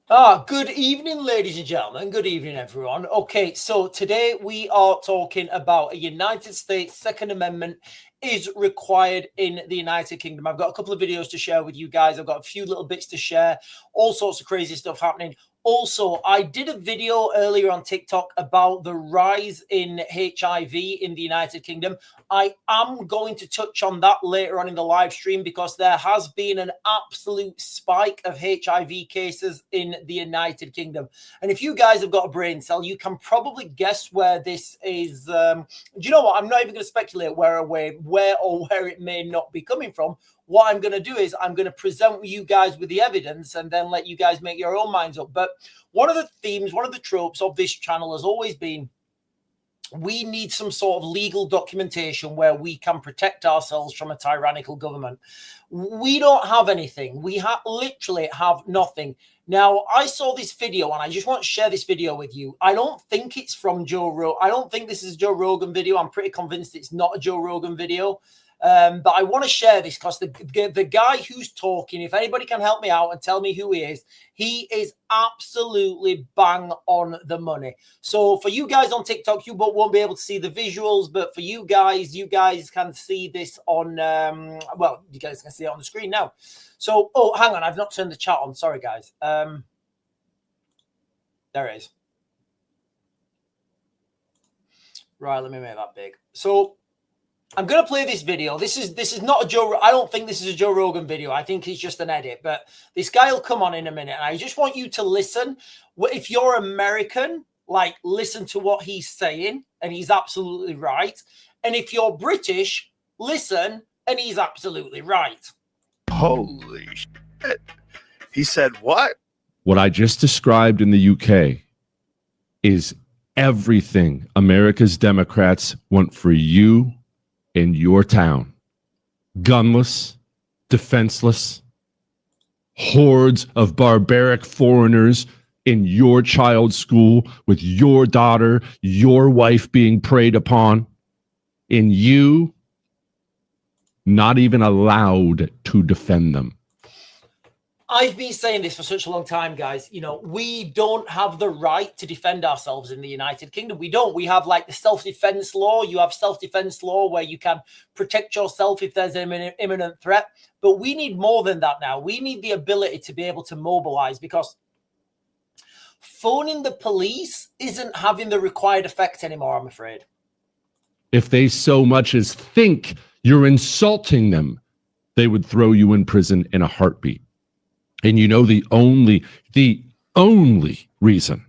Good evening, ladies and gentlemen. Good evening, everyone. Okay, so today we are talking about a United States Second Amendment is required in the United Kingdom. I've got a couple of videos to share with you guys. I've got a few little bits to share, all sorts of crazy stuff happening. Also, I did a video earlier on TikTok about the rise in HIV in the United Kingdom. I am going to touch on that later on in the live stream because there has been an absolute spike of HIV cases in the United Kingdom. And if you guys have got a brain cell, you can probably guess where this is. Do you know what? I'm not even going to speculate where it may not be coming from. What I'm going to do is I'm going to present you guys with the evidence and then let you guys make your own minds up. But one of the themes, one of the tropes of this channel has always been we need some sort of legal documentation where we can protect ourselves from a tyrannical government. We don't have anything. We literally have nothing. Now, I saw this video and I just want to share this video with you. I don't think it's from Joe Rogan. I don't think this is a Joe Rogan video. I'm pretty convinced it's not a Joe Rogan video. But I want to share this because the guy who's talking, if anybody can help me out and tell me who he is absolutely bang on the money. So for you guys on TikTok, you won't be able to see the visuals, but for you guys can see this on, well, you guys can see it on the screen now. So, oh, hang on, I've not turned the chat on. Sorry, guys. There it is. Right, let me make that big. So I'm going to play this video. This is not a Joe. I don't think this is a Joe Rogan video. I think it's just an edit. But this guy will come on in a minute, and I just want you to listen. If you're American, like listen to what he's saying, and he's absolutely right. And if you're British, listen, and he's absolutely right. Holy shit! He said what? What I just described in the UK is everything America's Democrats want for you in your town. Gunless, defenseless, hordes of barbaric foreigners in your child's school with your daughter, your wife being preyed upon, and you not even allowed to defend them. I've been saying this for such a long time, guys. You know, we don't have the right to defend ourselves in the United Kingdom. We don't. We have like the self-defense law. You have self-defense law where you can protect yourself if there's an imminent threat. But we need more than that now. We need the ability to be able to mobilize because phoning the police isn't having the required effect anymore, I'm afraid. If they so much as think you're insulting them, they would throw you in prison in a heartbeat. And you know, the only reason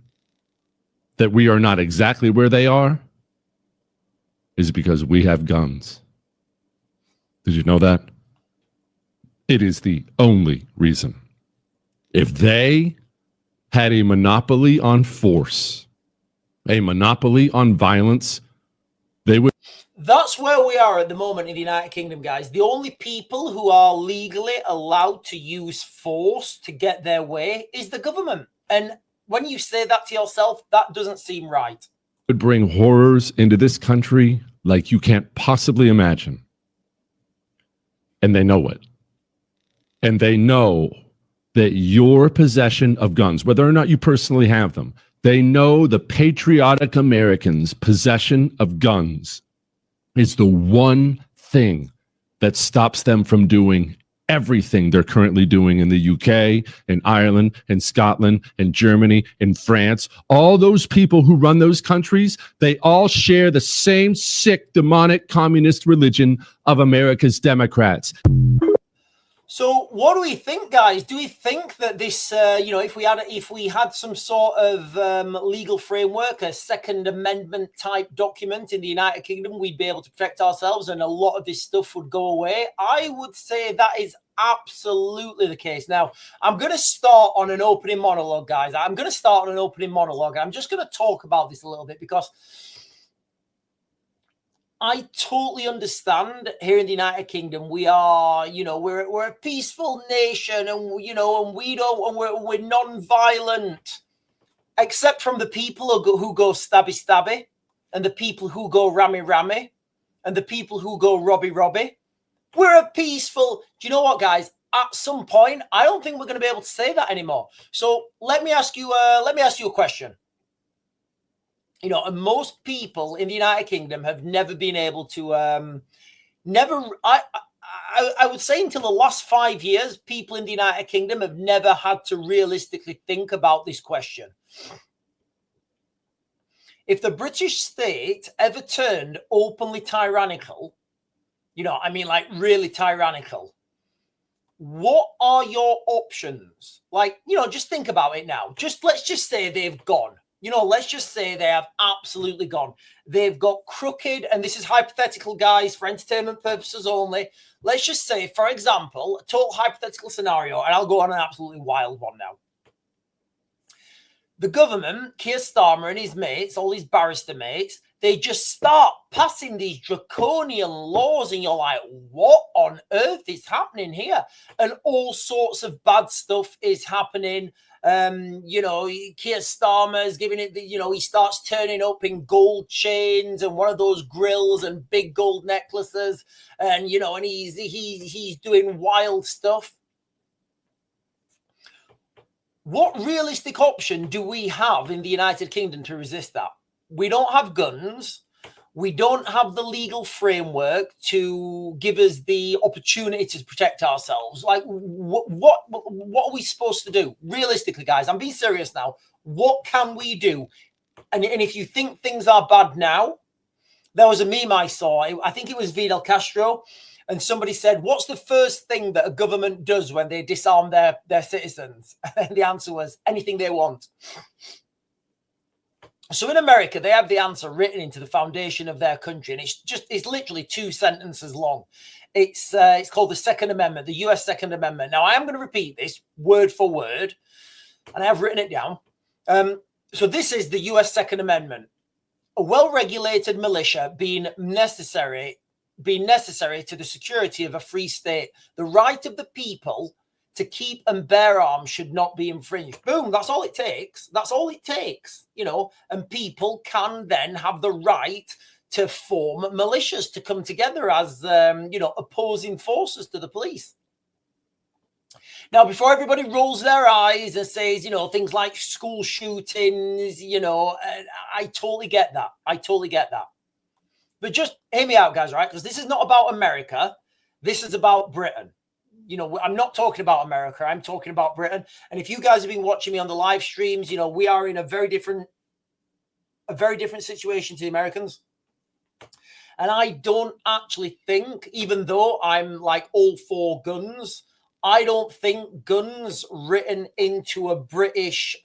that we are not exactly where they are is because we have guns. Did you know that? It is the only reason. If they had a monopoly on force, a monopoly on violence, they would. That's where we are at the moment in the United Kingdom, guys. The only people who are legally allowed to use force to get their way is the government. And when you say that to yourself, that doesn't seem right. Would bring horrors into this country like you can't possibly imagine. And they know it. And they know that your possession of guns, whether or not you personally have them, they know the patriotic Americans' possession of guns is the one thing that stops them from doing everything they're currently doing in the UK, in Ireland, in Scotland, in Germany, in France. All those people who run those countries, they all share the same sick, demonic, communist religion of America's Democrats. So what do we think, guys? Do we think that this, you know, if we had some sort of legal framework, a Second Amendment type document in the United Kingdom, we'd be able to protect ourselves and a lot of this stuff would go away? I would say that is absolutely the case. Now, I'm going to start on an opening monologue, guys. I'm going to start on an opening monologue. I'm just going to talk about this a little bit because I totally understand here in the United Kingdom, we are, you know, we're a peaceful nation and, you know, and we're non-violent, except from the people who go stabby and the people who go rammy and the people who go robby. We're a peaceful, do you know what, guys? at some point, I don't think we're going to be able to say that anymore. So let me ask you a question. You know, and most people in the United Kingdom have never been able to, I would say until the last 5 years, people in the United Kingdom have never had to realistically think about this question. If the British state ever turned openly tyrannical, you know, I mean, like really tyrannical, what are your options? Like, you know, just think about it now. Let's just say they've gone. You know, let's just say they have absolutely gone. They've got crooked, and this is hypothetical, guys, for entertainment purposes only. Let's just say, for example, a total hypothetical scenario, and I'll go on an absolutely wild one now. The government, Keir Starmer and his mates, all his barrister mates, they just start passing these draconian laws, and you're like, what on earth is happening here? And all sorts of bad stuff is happening. You know, Keir Starmer is giving it, you know, he starts turning up in gold chains and one of those grills and big gold necklaces, and you know, and he's doing wild stuff. What realistic option do we have in the United Kingdom to resist that? We don't have guns. We don't have the legal framework to give us the opportunity to protect ourselves. Like, what are we supposed to do? Realistically, guys, I'm being serious now. What can we do? And if you think things are bad now, there was a meme I saw. I think it was Fidel Castro. And somebody said, what's the first thing that a government does when they disarm their citizens? And the answer was anything they want. So in America, they have the answer written into the foundation of their country, and it's literally 2 sentences long. It's called the Second Amendment, the US Second Amendment. Now, I am going to repeat this word for word, and I have written it down. So this is the US Second Amendment. A well-regulated militia being necessary to the security of a free state. The right of the people to keep and bear arms should not be infringed. Boom, that's all it takes. That's all it takes, you know, and people can then have the right to form militias, to come together as, you know, opposing forces to the police. Now, before everybody rolls their eyes and says, you know, things like school shootings, you know, I totally get that. I totally get that. But just hear me out, guys, right? Because this is not about America. This is about Britain. You know, I'm not talking about America. I'm talking about Britain. And if you guys have been watching me on the live streams, you know, we are in a very different situation to the Americans. And I don't actually think, even though I'm like all for guns, I don't think guns written into a British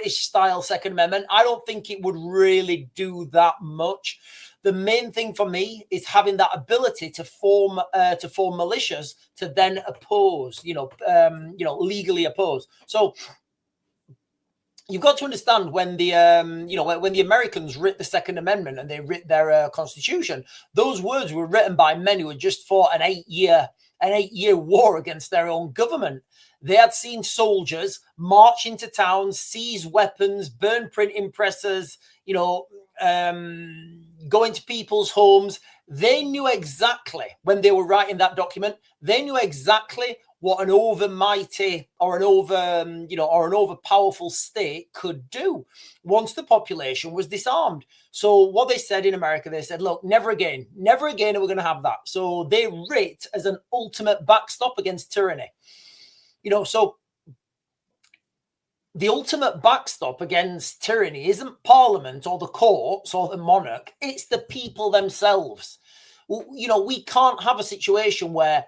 style Second Amendment, I don't think it would really do that much. The main thing for me is having that ability to form militias to then oppose, legally oppose. So you've got to understand when the when the Americans writ the Second Amendment and they writ their constitution, those words were written by men who had just fought an 8-year war against their own government. They had seen soldiers march into towns, seize weapons, burn printing presses, go into people's homes. They knew exactly, when they were writing that document, they knew exactly what an overmighty or an overpowerful state could do once the population was disarmed. So what they said in America, they said, look, never again are we going to have that. So they writ as an ultimate backstop against tyranny. So the ultimate backstop against tyranny isn't Parliament or the courts or the monarch. It's the people themselves. We can't have a situation where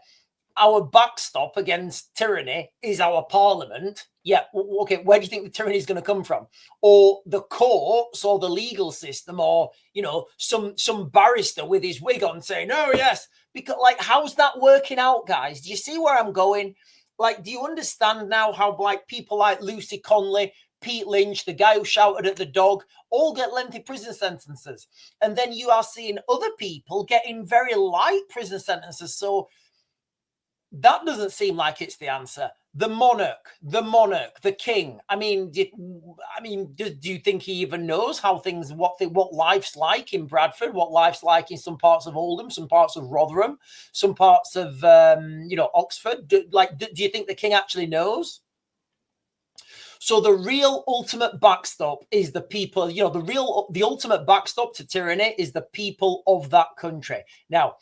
our backstop against tyranny is our Parliament. Yeah, okay, where do you think the tyranny is going to come from? Or the courts or the legal system or, some barrister with his wig on saying, oh, yes. Because, how's that working out, guys? Do you see where I'm going? Do you understand now how, people like Lucy Conley, Pete Lynch, the guy who shouted at the dog, all get lengthy prison sentences. And then you are seeing other people getting very light prison sentences. So that doesn't seem like it's the answer. the monarch, the king. I mean, do you think he even knows how things, what life's like in Bradford, what life's like in some parts of Oldham, some parts of Rotherham, some parts of Oxford? Do you think the king actually knows? So the real ultimate backstop is the people. The ultimate backstop to tyranny is the people of that country. Now,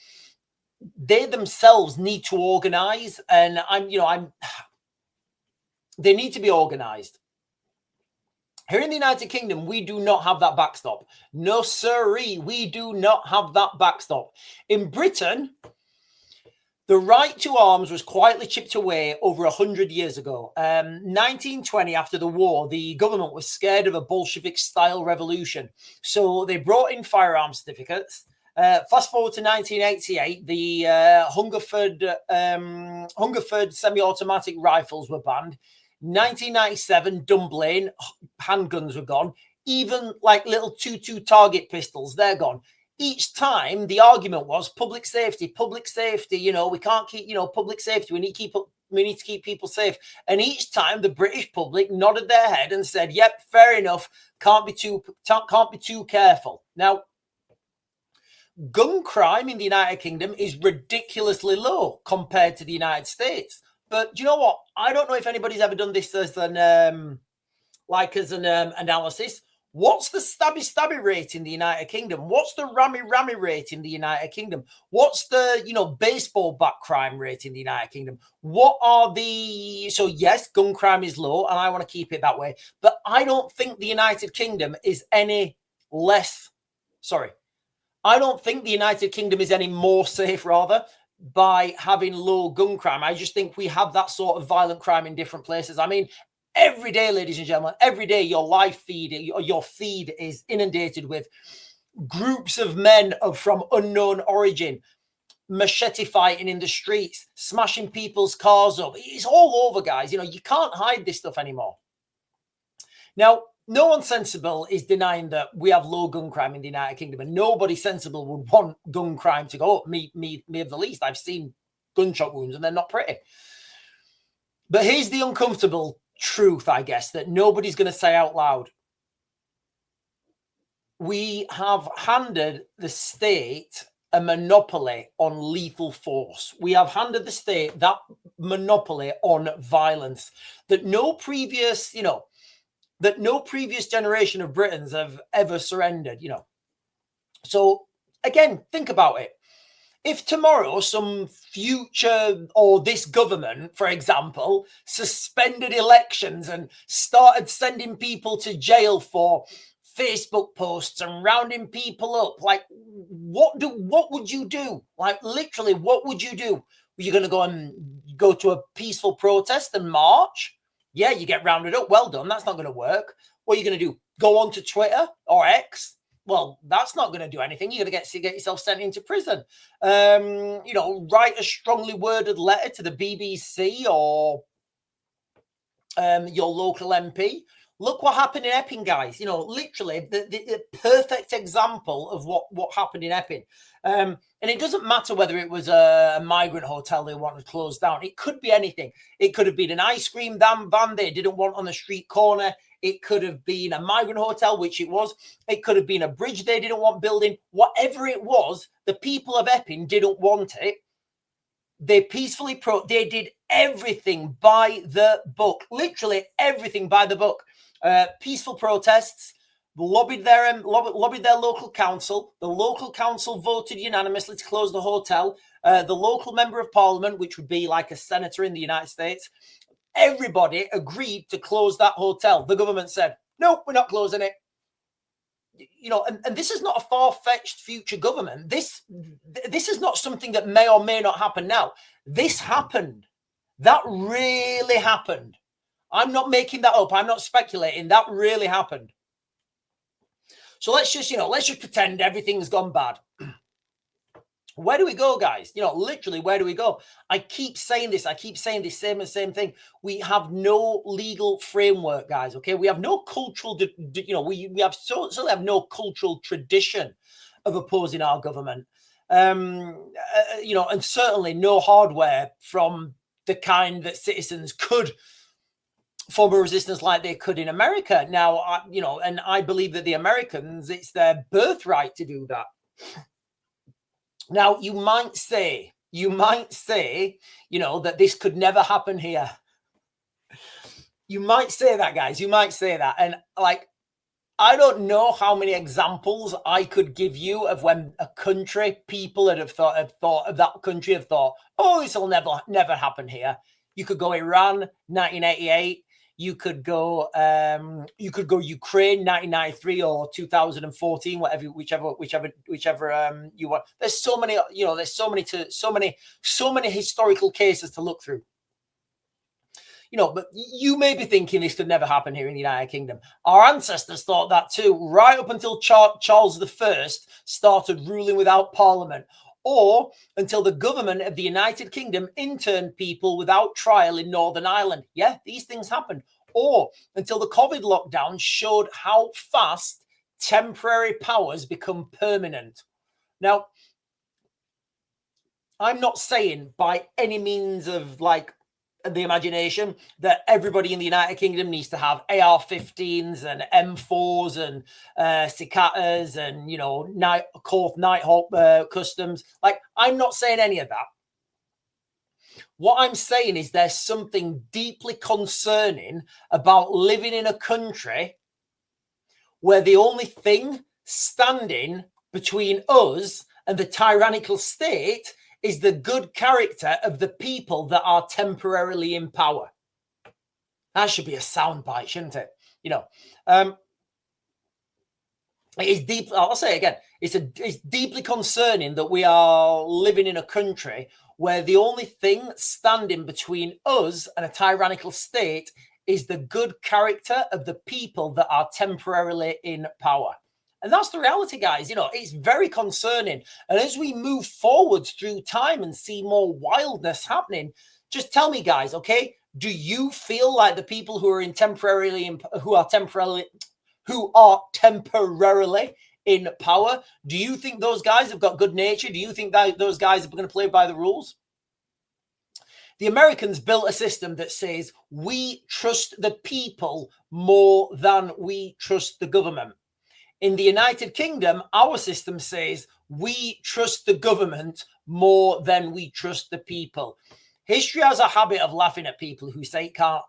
they themselves need to organize, and they need to be organized. Here in the United Kingdom, we do not have that backstop. No, sirree, we do not have that backstop. In Britain, the right to arms was quietly chipped away over 100 years ago. 1920, after the war, the government was scared of a Bolshevik-style revolution. So they brought in firearms certificates. Fast forward to 1988, the Hungerford semi-automatic rifles were banned. 1997, Dunblane, handguns were gone. Even like little 2.2 target pistols, they're gone. Each time the argument was public safety, we can't keep, public safety. We need to keep people safe. And each time the British public nodded their head and said, yep, fair enough. Can't be too careful. Now, gun crime in the United Kingdom is ridiculously low compared to the United States. But do you know what? I don't know if anybody's ever done this as an analysis. What's the stabby rate in the United Kingdom? What's the rammy rate in the United Kingdom? What's the, baseball bat crime rate in the United Kingdom? So yes, gun crime is low and I want to keep it that way. But I don't think the United Kingdom is any less, I don't think the United Kingdom is any more safe, rather, by having low gun crime. I just think we have that sort of violent crime in different places. I mean, every day, ladies and gentlemen, every day your live feed, your feed is inundated with groups of men from unknown origin, machete fighting in the streets, smashing people's cars up. It's all over, guys. You can't hide this stuff anymore. Now, no one sensible is denying that we have low gun crime in the United Kingdom, and nobody sensible would want gun crime to go up. Me of the least. I've seen gunshot wounds and they're not pretty. But here's the uncomfortable truth, I guess, that nobody's going to say out loud. We have handed the state a monopoly on lethal force. We have handed the state that monopoly on violence that no previous generation of Britons have ever surrendered, So again, think about it. If tomorrow some future or this government, for example, suspended elections and started sending people to jail for Facebook posts and rounding people up, like what would you do? Like literally, what would you do? Were you going to go to a peaceful protest and march? Yeah, you get rounded up. Well done. That's not going to work. What are you going to do? Go on to Twitter or X? Well, that's not going to do anything. You're going to get yourself sent into prison. Write a strongly worded letter to the BBC or your local MP. Look what happened in Epping, guys. Literally the perfect example of what happened in Epping. And it doesn't matter whether it was a migrant hotel they wanted to close down. It could be anything. It could have been an ice cream van they didn't want on the street corner. It could have been a migrant hotel, which it was. It could have been a bridge they didn't want building. Whatever it was, the people of Epping didn't want it. They peacefully they did everything by the book. Literally everything by the book. Peaceful protests, lobbied their local council. The local council voted unanimously to close the hotel. The local member of parliament, which would be like a senator in the United States, everybody agreed to close that hotel. The government said, no, we're not closing it. And this is not a far-fetched future government. This is not something that may or may not happen now. This happened. That really happened. I'm not making that up. I'm not speculating. That really happened. So let's just pretend everything's gone bad. Where do we go, guys? Literally, where do we go? I keep saying this. Same thing. We have no legal framework, guys. Okay, we have no cultural. We certainly have no cultural tradition of opposing our government. And certainly no hardware from the kind that citizens could form a resistance like they could in America. Now, and I believe that the Americans, it's their birthright to do that. Now, you might say, that this could never happen here. You might say that, guys. You might say that. And like, I don't know how many examples I could give you of when a country, people that have thought of that country have thought, oh, this will never happen here. You could go Iran, 1988. You could go Ukraine, 1993 or 2014, whichever you want. There's so many, there's so many historical cases to look through. But you may be thinking this could never happen here in the United Kingdom. Our ancestors thought that too, right up until Charles I started ruling without Parliament, or until the government of the United Kingdom interned people without trial in Northern Ireland. Yeah, these things happened. Or until the COVID lockdown showed how fast temporary powers become permanent. Now, I'm not saying by any means of the imagination that everybody in the United Kingdom needs to have AR-15s and M4s and cicatas and Nighthawk customs. I'm not saying any of that. What I'm saying is there's something deeply concerning about living in a country where the only thing standing between us and the tyrannical state is the good character of the people that are temporarily in power. That should be a soundbite, shouldn't it? It is deep. I'll say it again. It's deeply concerning that we are living in a country where the only thing standing between us and a tyrannical state is the good character of the people that are temporarily in power. And that's the reality, guys. It's very concerning. And as we move forwards through time and see more wildness happening, just tell me, guys, okay? Do you feel like the people who are temporarily in power, do you think those guys have got good nature? Do you think that those guys are going to play by the rules? The Americans built a system that says we trust the people more than we trust the government. In the United Kingdom, our system says we trust the government more than we trust the people. History has a habit of laughing at people who say it can't,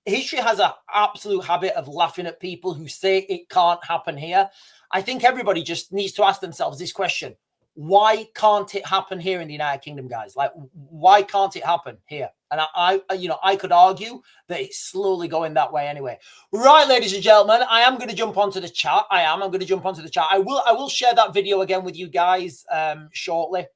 history has an absolute habit of laughing at people who say it can't happen here. I think everybody just needs to ask themselves this question. Why can't it happen here in the United Kingdom, guys? Why can't it happen here? And I could argue that it's slowly going that way anyway. Right, ladies and gentlemen, I am going to jump onto the chat. I'm going to jump onto the chat. I will share that video again with you guys shortly.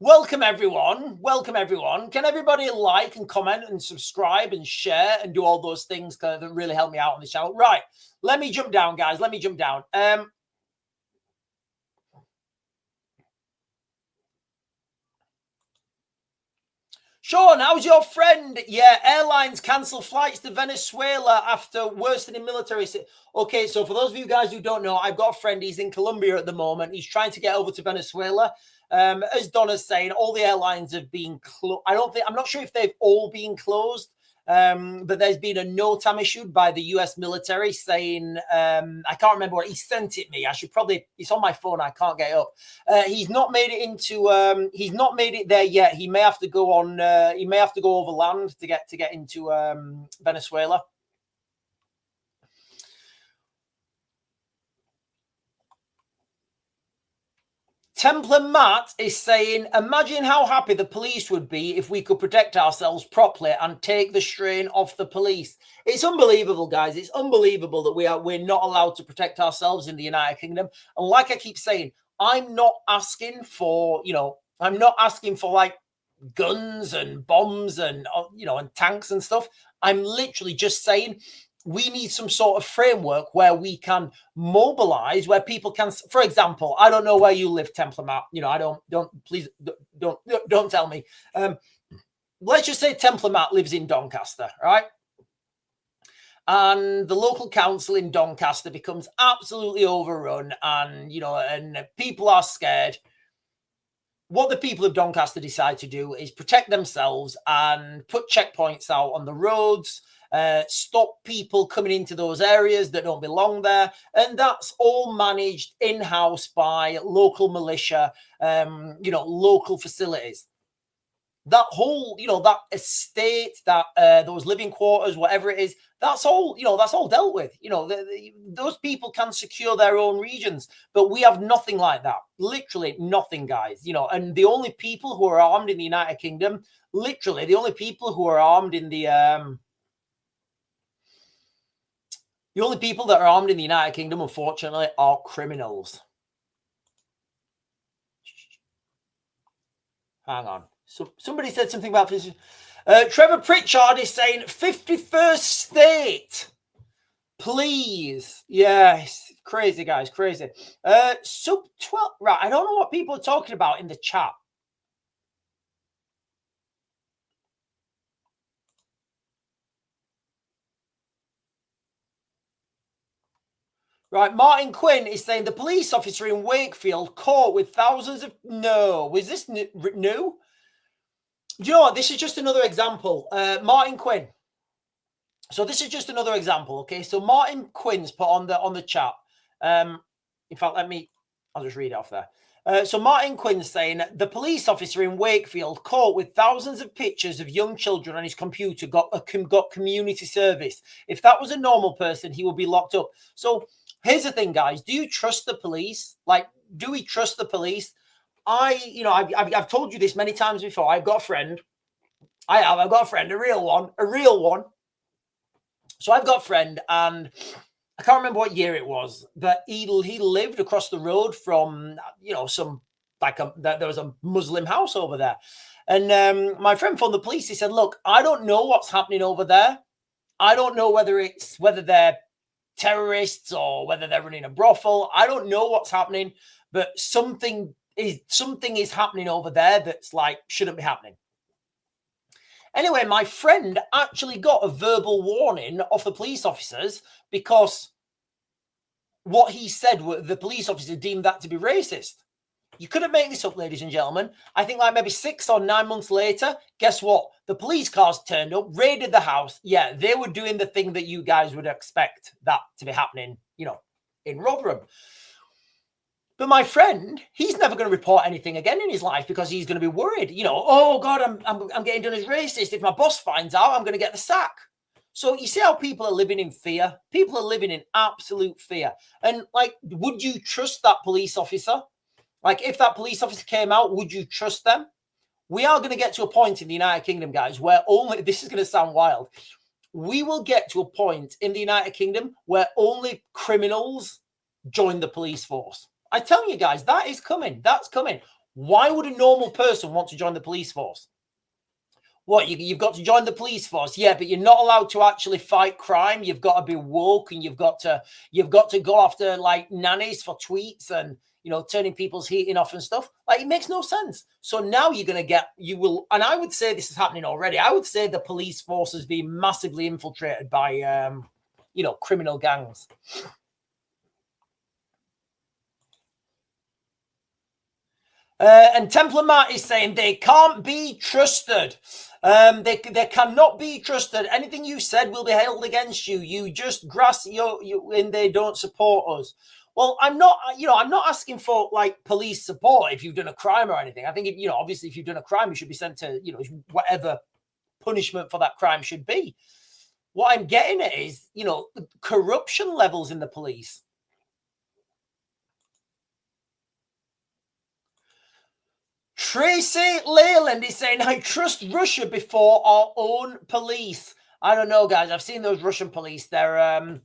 Welcome, everyone. Welcome, everyone. Can everybody like and comment and subscribe and share and do all those things that really help me out on the channel? Right. Let me jump down, guys. Let me jump down. Sean, how's your friend? Yeah, airlines cancel flights to Venezuela after worsening military. Okay, so for those of you guys who don't know, I've got a friend. He's in Colombia at the moment. He's trying to get over to Venezuela. As Donna's saying, all the airlines have been closed. I'm not sure if they've all been closed, but there's been a notam issued by the US military saying, I can't remember what he sent it me. It's on my phone. I can't get it up. He's not made it he's not made it there yet. He may have to go he may have to go over land to get into Venezuela. Templar Matt is saying, imagine how happy the police would be if we could protect ourselves properly and take the strain off the police. It's unbelievable, guys. It's unbelievable that we're not allowed to protect ourselves in the United Kingdom. And like I keep saying, I'm not asking for like guns and bombs and, and tanks and stuff. I'm literally just saying, we need some sort of framework where we can mobilize, where people can, for example, I don't know where you live, Templar Matt. Please don't tell me. Let's just say Templar Matt lives in Doncaster, right? And the local council in Doncaster becomes absolutely overrun and, and people are scared. what the people of Doncaster decide to do is protect themselves and put checkpoints out on the roads, stop people coming into those areas that don't belong there. And that's all managed in-house by local militia, local facilities. That whole, that estate, that those living quarters, whatever it is, that's all dealt with. Those people can secure their own regions, but we have nothing like that. Literally nothing, guys. And the only people who are armed in the United Kingdom, literally the only people who are armed in the only people that are armed in the United Kingdom, unfortunately, are criminals. Hang on. So somebody said something about this. Trevor Pritchard is saying 51st state. Please. Yes. Crazy, guys. Crazy. Sub 12. Right. I don't know what people are talking about in the chat. Right, Martin Quinn is saying the police officer in Wakefield caught with thousands of... No, was this new? Do you know what? This is just another example. Martin Quinn. So this is just another example, okay? So Martin Quinn's put on the chat. In fact, I'll just read it off there. So Martin Quinn's saying the police officer in Wakefield caught with thousands of pictures of young children on his computer got community service. If that was a normal person, he would be locked up. So here's the thing, guys. Do you trust the police? Like, do we trust the police? I've told you this many times before. I've got a friend. I've got a friend, a real one. So I've got a friend, and I can't remember what year it was, but he lived across the road from, there was a Muslim house over there. And my friend phoned the police. He said, look, I don't know what's happening over there. I don't know whether they're terrorists or whether they're running a brothel. I don't know what's happening, but something is happening over there that's like shouldn't be happening. Anyway, my friend actually got a verbal warning off the police officers because what he said, the police officer deemed that to be racist. You couldn't make this up, ladies and gentlemen. I think like maybe 6 or 9 months later, guess what? The police cars turned up, raided the house. Yeah, they were doing the thing that you guys would expect that to be happening, in Rotherham. But my friend, he's never going to report anything again in his life because he's going to be worried. Oh God, I'm getting done as racist. If my boss finds out, I'm going to get the sack. So you see how people are living in fear? People are living in absolute fear. And like, would you trust that police officer? Like, if that police officer came out, would you trust them? We are going to get to a point in the United Kingdom, guys, where this is going to sound wild. We will get to a point in the United Kingdom where only criminals join the police force. I tell you guys, that is coming. That's coming. Why would a normal person want to join the police force? What, you've got to join the police force? Yeah, but you're not allowed to actually fight crime. You've got to be woke, and you've got to go after like nannies for tweets and turning people's heating off and stuff. Like, it makes no sense. So now and I would say this is happening already. I would say the police force is being massively infiltrated by criminal gangs. And Templar Matt is saying they can't be trusted. They cannot be trusted. Anything you said will be held against you. You just grass and they don't support us. Well, I'm not asking for like police support if you've done a crime or anything. I think obviously if you've done a crime, you should be sent to whatever punishment for that crime should be. What I'm getting at is corruption levels in the police. Tracy Leyland is saying, I trust Russia before our own police. I don't know, guys. I've seen those Russian police. They're,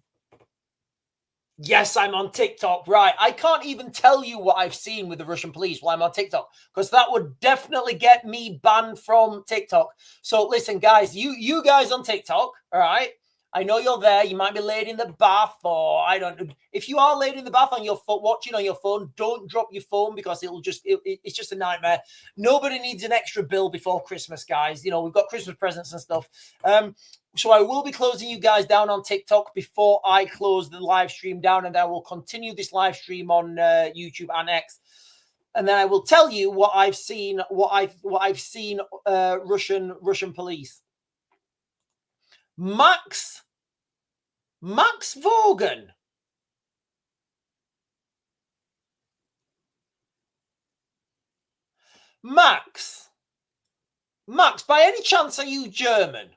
yes, I'm on TikTok. Right. I can't even tell you what I've seen with the Russian police while I'm on TikTok, because that would definitely get me banned from TikTok. So listen, guys, you guys on TikTok, all right? I know you're there. You might be laid in the bath, or I don't know. If you are laid in the bath on your phone, watching on your phone, don't drop your phone, because it's just a nightmare. Nobody needs an extra bill before Christmas, guys. We've got Christmas presents and stuff. So I will be closing you guys down on TikTok before I close the live stream down, and I will continue this live stream on YouTube and X. and then I will tell you what I've seen. What I've seen. Russian police. Max Vaughan. Max, by any chance are you German?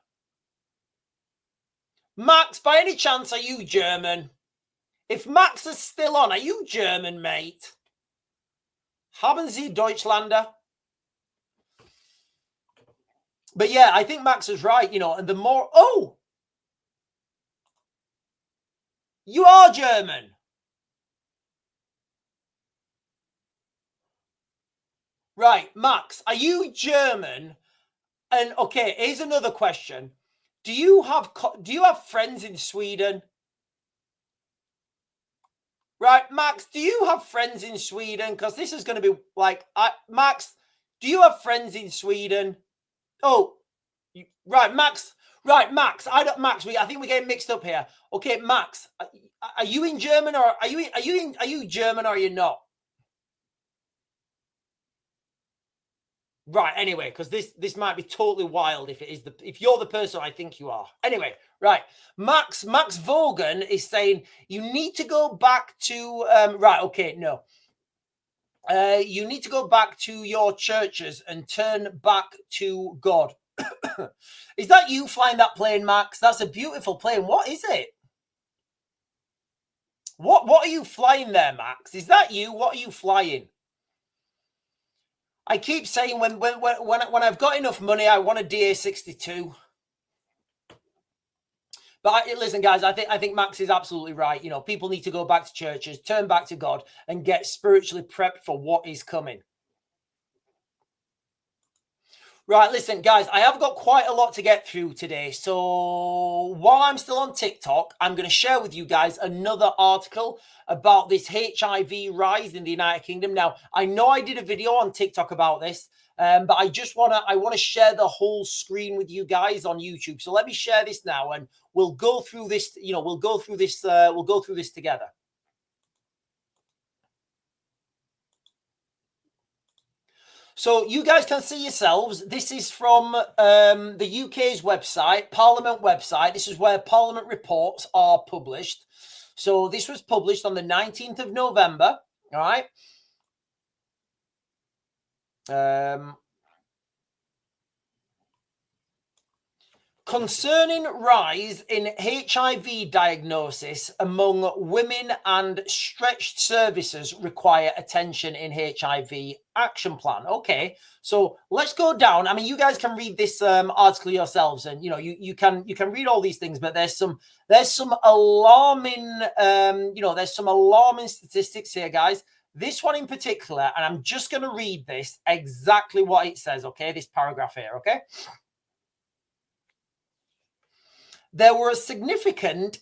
Max, by any chance are you German? If Max is still on, are you German, mate? Haben Sie Deutschlander? But yeah, I think Max is right, you know, and the more... Oh! You are German. Right, Max, are you German? And okay, here's another question. Do you have friends in Sweden? Right, Max, do you have friends in Sweden? Because this is going to be like, Max, do you have friends in Sweden? Oh, right, Max. Right, Max. I think we're getting mixed up here. Okay, Max, are you in German or are you German or are you not? Right, anyway, because this might be totally wild if you're the person I think you are. Anyway, right. Max Vaughan is saying you need to go back to right, okay, no. You need to go back to your churches and turn back to God. Is that you flying that plane, Max? That's a beautiful plane. What is it? What are you flying there, Max? Is that you? What are you flying? I keep saying when I've got enough money, I want a DA62. But listen, guys, I think Max is absolutely right. You know, people need to go back to churches, turn back to God, and get spiritually prepped for what is coming. Right, listen, guys, I have got quite a lot to get through today. So while I'm still on TikTok, I'm going to share with you guys another article about this HIV rise in the United Kingdom. Now, I know I did a video on TikTok about this, but I want to share the whole screen with you guys on YouTube. So let me share this now, and we'll go through this. You know, we'll go through this together. So you guys can see yourselves. This is from the UK's website, Parliament website. This is where Parliament reports are published. So this was published on the 19th of November. All right. Concerning rise in HIV diagnosis among women and stretched services require attention in HIV action plan. Okay, so let's go down. I mean, you guys can read this article yourselves, and you know you can read all these things. But there's some alarming there's some alarming statistics here, guys. This one in particular, and I'm just going to read this exactly what it says. Okay, this paragraph here. Okay. There were significant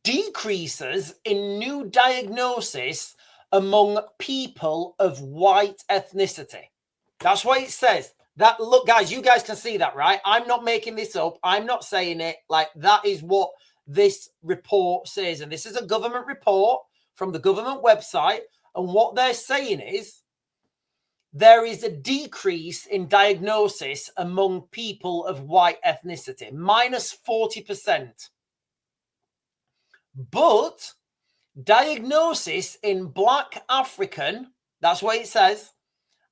decreases in new diagnosis among people of white ethnicity. That's what it says. That, look, guys, you guys can see that, right? I'm not making this up. I'm not saying it. Like, that is what this report says. And this is a government report from the government website. And what they're saying is there is a decrease in diagnosis among people of white ethnicity, minus 40%. But diagnosis in Black African, that's what it says,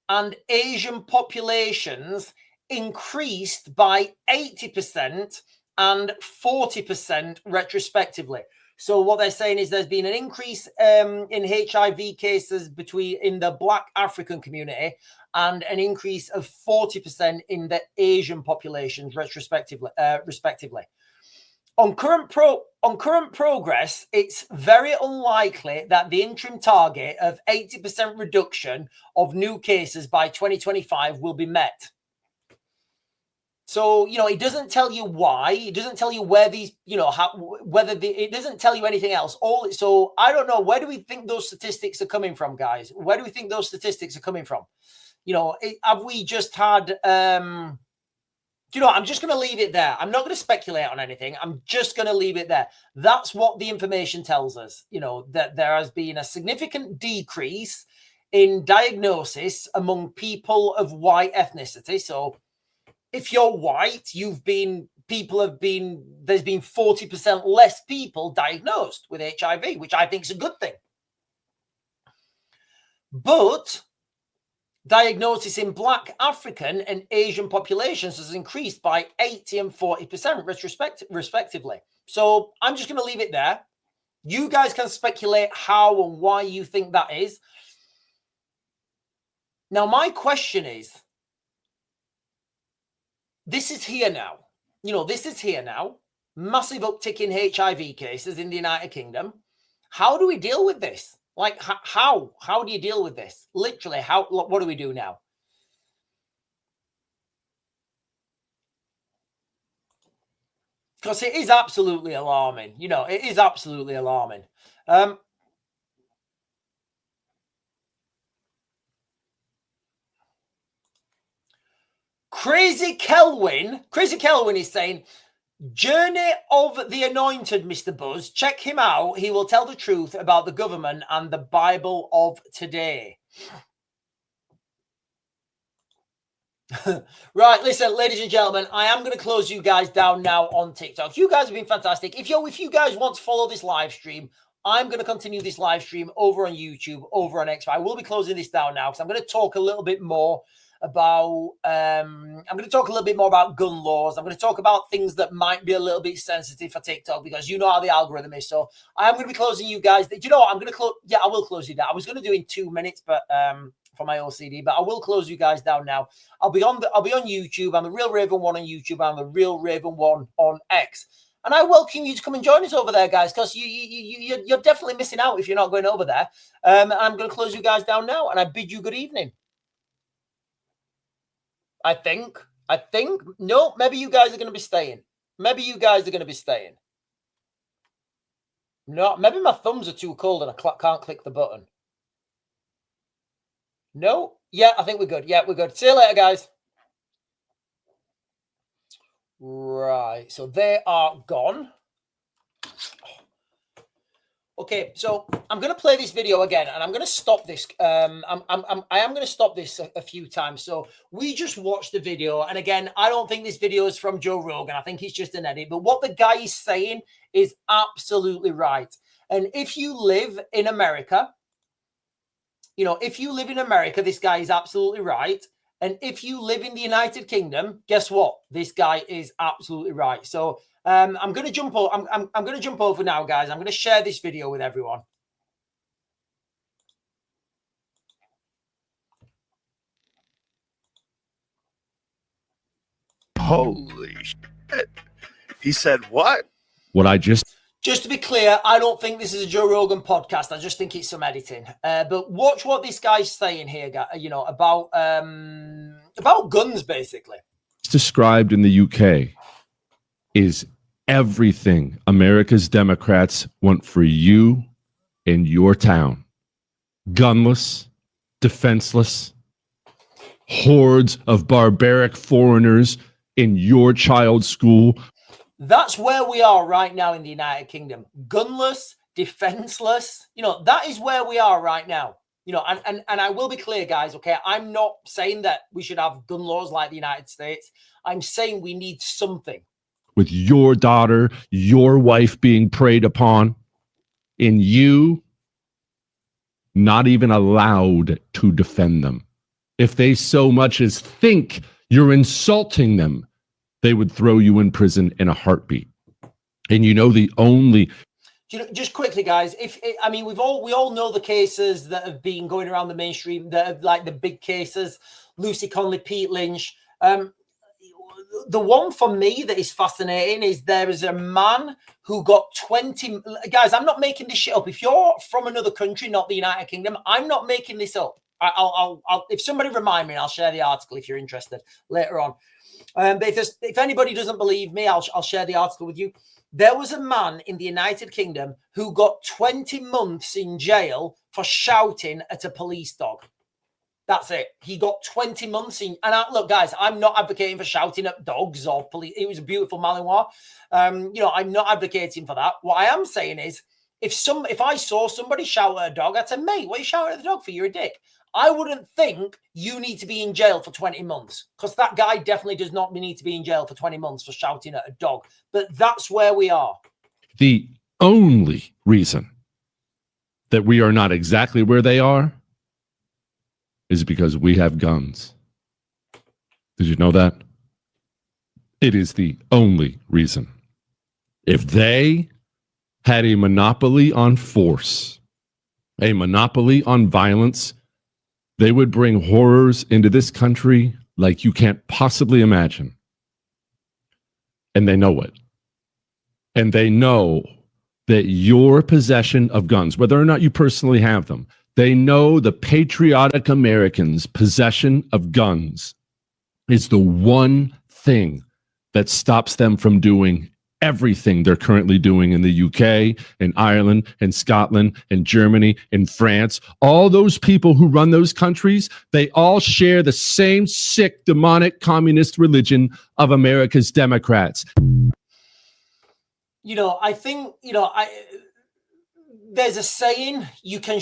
and Asian populations increased by 80% and 40% retrospectively. So what they're saying is there's been an increase in HIV cases in the Black African community and an increase of 40% in the Asian populations respectively. On current progress, it's very unlikely that the interim target of 80% reduction of new cases by 2025 will be met. So, you know, it doesn't tell you why. It doesn't tell you where these, you know, it doesn't tell you anything else. So I don't know. Where do we think those statistics are coming from, guys? Where do we think those statistics are coming from? You know, have we just had, you know, I'm just going to leave it there. I'm not going to speculate on anything. I'm just going to leave it there. That's what the information tells us, you know, that there has been a significant decrease in diagnosis among people of white ethnicity. So if you're white, there's been 40% less people diagnosed with HIV, which I think is a good thing. But diagnosis in Black, African, and Asian populations has increased by 80 and 40% respectively. So I'm just going to leave it there. You guys can speculate how and why you think that is. Now, my question is, this is here now. This is here now. Massive uptick in HIV cases in the United Kingdom. How do we deal with this? Like, how do you deal with this? Literally, what do we do now? Because it is absolutely alarming. It is absolutely alarming. Crazy Kelvin is saying, Journey of the Anointed, Mr. Buzz. Check him out. He will tell the truth about the government and the Bible of today. Right, listen, ladies and gentlemen, I am going to close you guys down now on TikTok. You guys have been fantastic. If you guys want to follow this live stream, I'm going to continue this live stream over on YouTube, over on X. I will be closing this down now because I'm going to talk a little bit more about gun laws. I'm going to talk about things that might be a little bit sensitive for TikTok because you know how the algorithm is. So I am going to be closing you guys. Do you know what? I'm going to close. Yeah, I will close you down. I was going to do in 2 minutes, but for my OCD, but I will close you guys down now. I'll be on YouTube. I'm the Real Raven 1 on YouTube. I'm the Real Raven 1 on X. And I welcome you to come and join us over there, guys, because you're definitely missing out if you're not going over there. I'm going to close you guys down now, and I bid you good evening. I think. No, maybe you guys are going to be staying. No, maybe my thumbs are too cold and I can't click the button. No? Yeah, I think we're good. Yeah, we're good. See you later, guys. Right, so they are gone. Okay, so I'm going to play this video again, and I'm going to stop this. I am going to stop this a few times. So we just watched the video, and again, I don't think this video is from Joe Rogan. I think it's just an edit. But what the guy is saying is absolutely right. And if you live in America, this guy is absolutely right. And if you live in the United Kingdom, guess what? This guy is absolutely right. So I'm going to jump over. I'm going to jump over now, guys. I'm going to share this video with everyone. Holy shit. He said what? What I just to be clear, I don't think this is a Joe Rogan podcast. I just think it's some editing. But watch what this guy's saying here, about guns, basically. described in the UK is everything America's Democrats want for you in your town. Gunless, defenseless, hordes of barbaric foreigners in your child's school. That's where we are right now in the United Kingdom. Gunless, defenseless. That is where we are right now. And I will be clear, guys, okay? I'm not saying that we should have gun laws like the United States. I'm saying we need something. With your daughter, your wife being preyed upon, and you not even allowed to defend them. If they so much as think you're insulting them, they would throw you in prison in a heartbeat. And the only... Just quickly, guys, we all know the cases that have been going around the mainstream, that are like the big cases, Lucy Conley, Pete Lynch. The one for me that is fascinating is there is a man who got 20... Guys, I'm not making this shit up. If you're from another country, not the United Kingdom, I'm not making this up. I'll if somebody remind me, I'll share the article if you're interested later on. But if anybody doesn't believe me, I'll share the article with you. There was a man in the United Kingdom who got 20 months in jail for shouting at a police dog. That's it. He got 20 months in. And look, guys, I'm not advocating for shouting at dogs or police. It was a beautiful Malinois. I'm not advocating for that. What I am saying is, if I saw somebody shout at a dog, I'd say, mate, what are you shouting at the dog for? You're a dick. I wouldn't think you need to be in jail for 20 months because that guy definitely does not need to be in jail for 20 months for shouting at a dog. But that's where we are. The only reason that we are not exactly where they are is because we have guns. Did you know that? It is the only reason. If they had a monopoly on force, a monopoly on violence, they would bring horrors into this country like you can't possibly imagine. And they know it. And they know that your possession of guns, whether or not you personally have them, they know the patriotic Americans' possession of guns is the one thing that stops them from doing everything they're currently doing in the UK, in Ireland, in Scotland, in Germany, in France. All those people who run those countries, they all share the same sick, demonic, communist religion of America's Democrats. You know, I think, you know, there's a saying, you can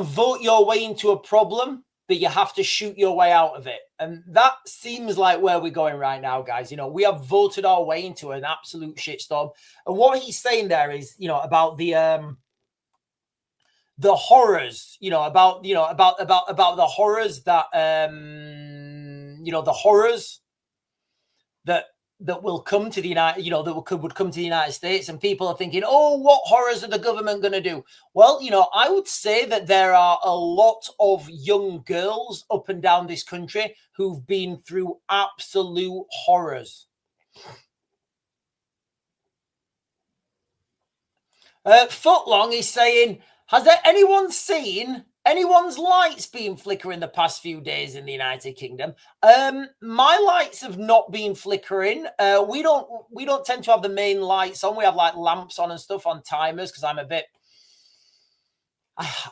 vote your way into a problem, but you have to shoot your way out of it. And that seems like where we're going right now, guys. You know, we have voted our way into an absolute shitstorm. And what he's saying there is, you know, about the horrors, you know, about the horrors that, you know, the horrors that will come to the United, you know, that would come to the United States, and people are thinking, oh, what horrors are the government going to do? Well, you know, I would say that there are a lot of young girls up and down this country who've been through absolute horrors. Footlong is saying, has there anyone seen anyone's lights been flickering the past few days in the United Kingdom? My lights have not been flickering. We don't tend to have the main lights on. We have like lamps on and stuff on timers because I'm a bit.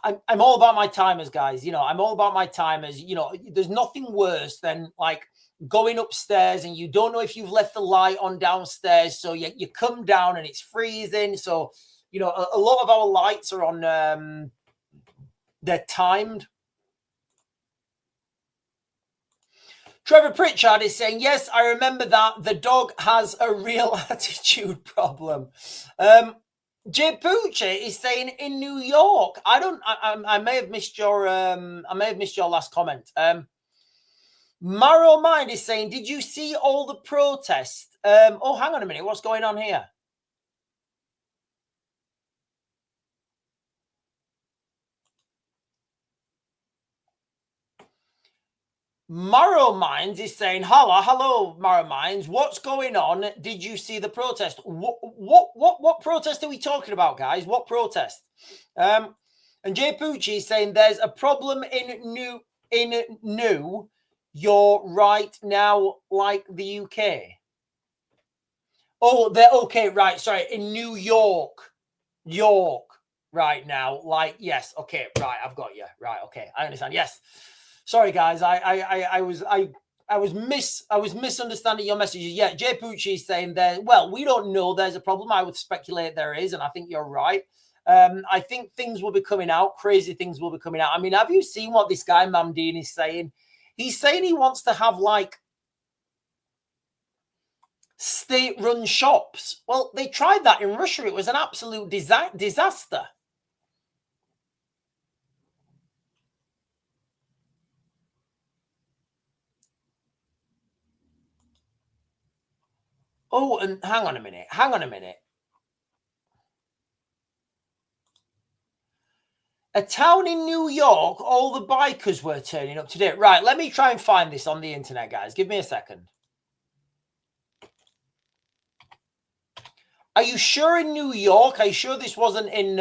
I'm all about my timers, guys. You know, I'm all about my timers. You know, there's nothing worse than like going upstairs and you don't know if you've left the light on downstairs. So you come down and it's freezing. So, you know, a lot of our lights are on, they're timed. Trevor Pritchard is saying, yes, I remember that. The dog has a real attitude problem. Jay Poochie is saying in New York. I may have missed your last comment. Maro Mind is saying, did you see all the protests? Oh, hang on a minute. What's going on here? Marrow Minds is saying, hello, Marrow Minds. What's going on? Did you see the protest? What protest are we talking about, guys? What protest? And Jay Pucci is saying there's a problem in New York right now, like the UK. Oh, they're okay, right? Sorry, in New York right now, like yes, okay, right. I've got you, right? Okay, I understand. Yes. Sorry, guys. I was misunderstanding your messages. Yeah, Jay Pucci is saying there. Well, we don't know. There's a problem. I would speculate there is, and I think you're right. I think things will be coming out. Crazy things will be coming out. I mean, have you seen what this guy Mamdeen is saying? He's saying he wants to have like state-run shops. Well, they tried that in Russia. It was an absolute disaster. Oh, and hang on a minute. A town in New York, all the bikers were turning up today. Right, let me try and find this on the internet, guys. Give me a second. Are you sure in New York? Are you sure this wasn't in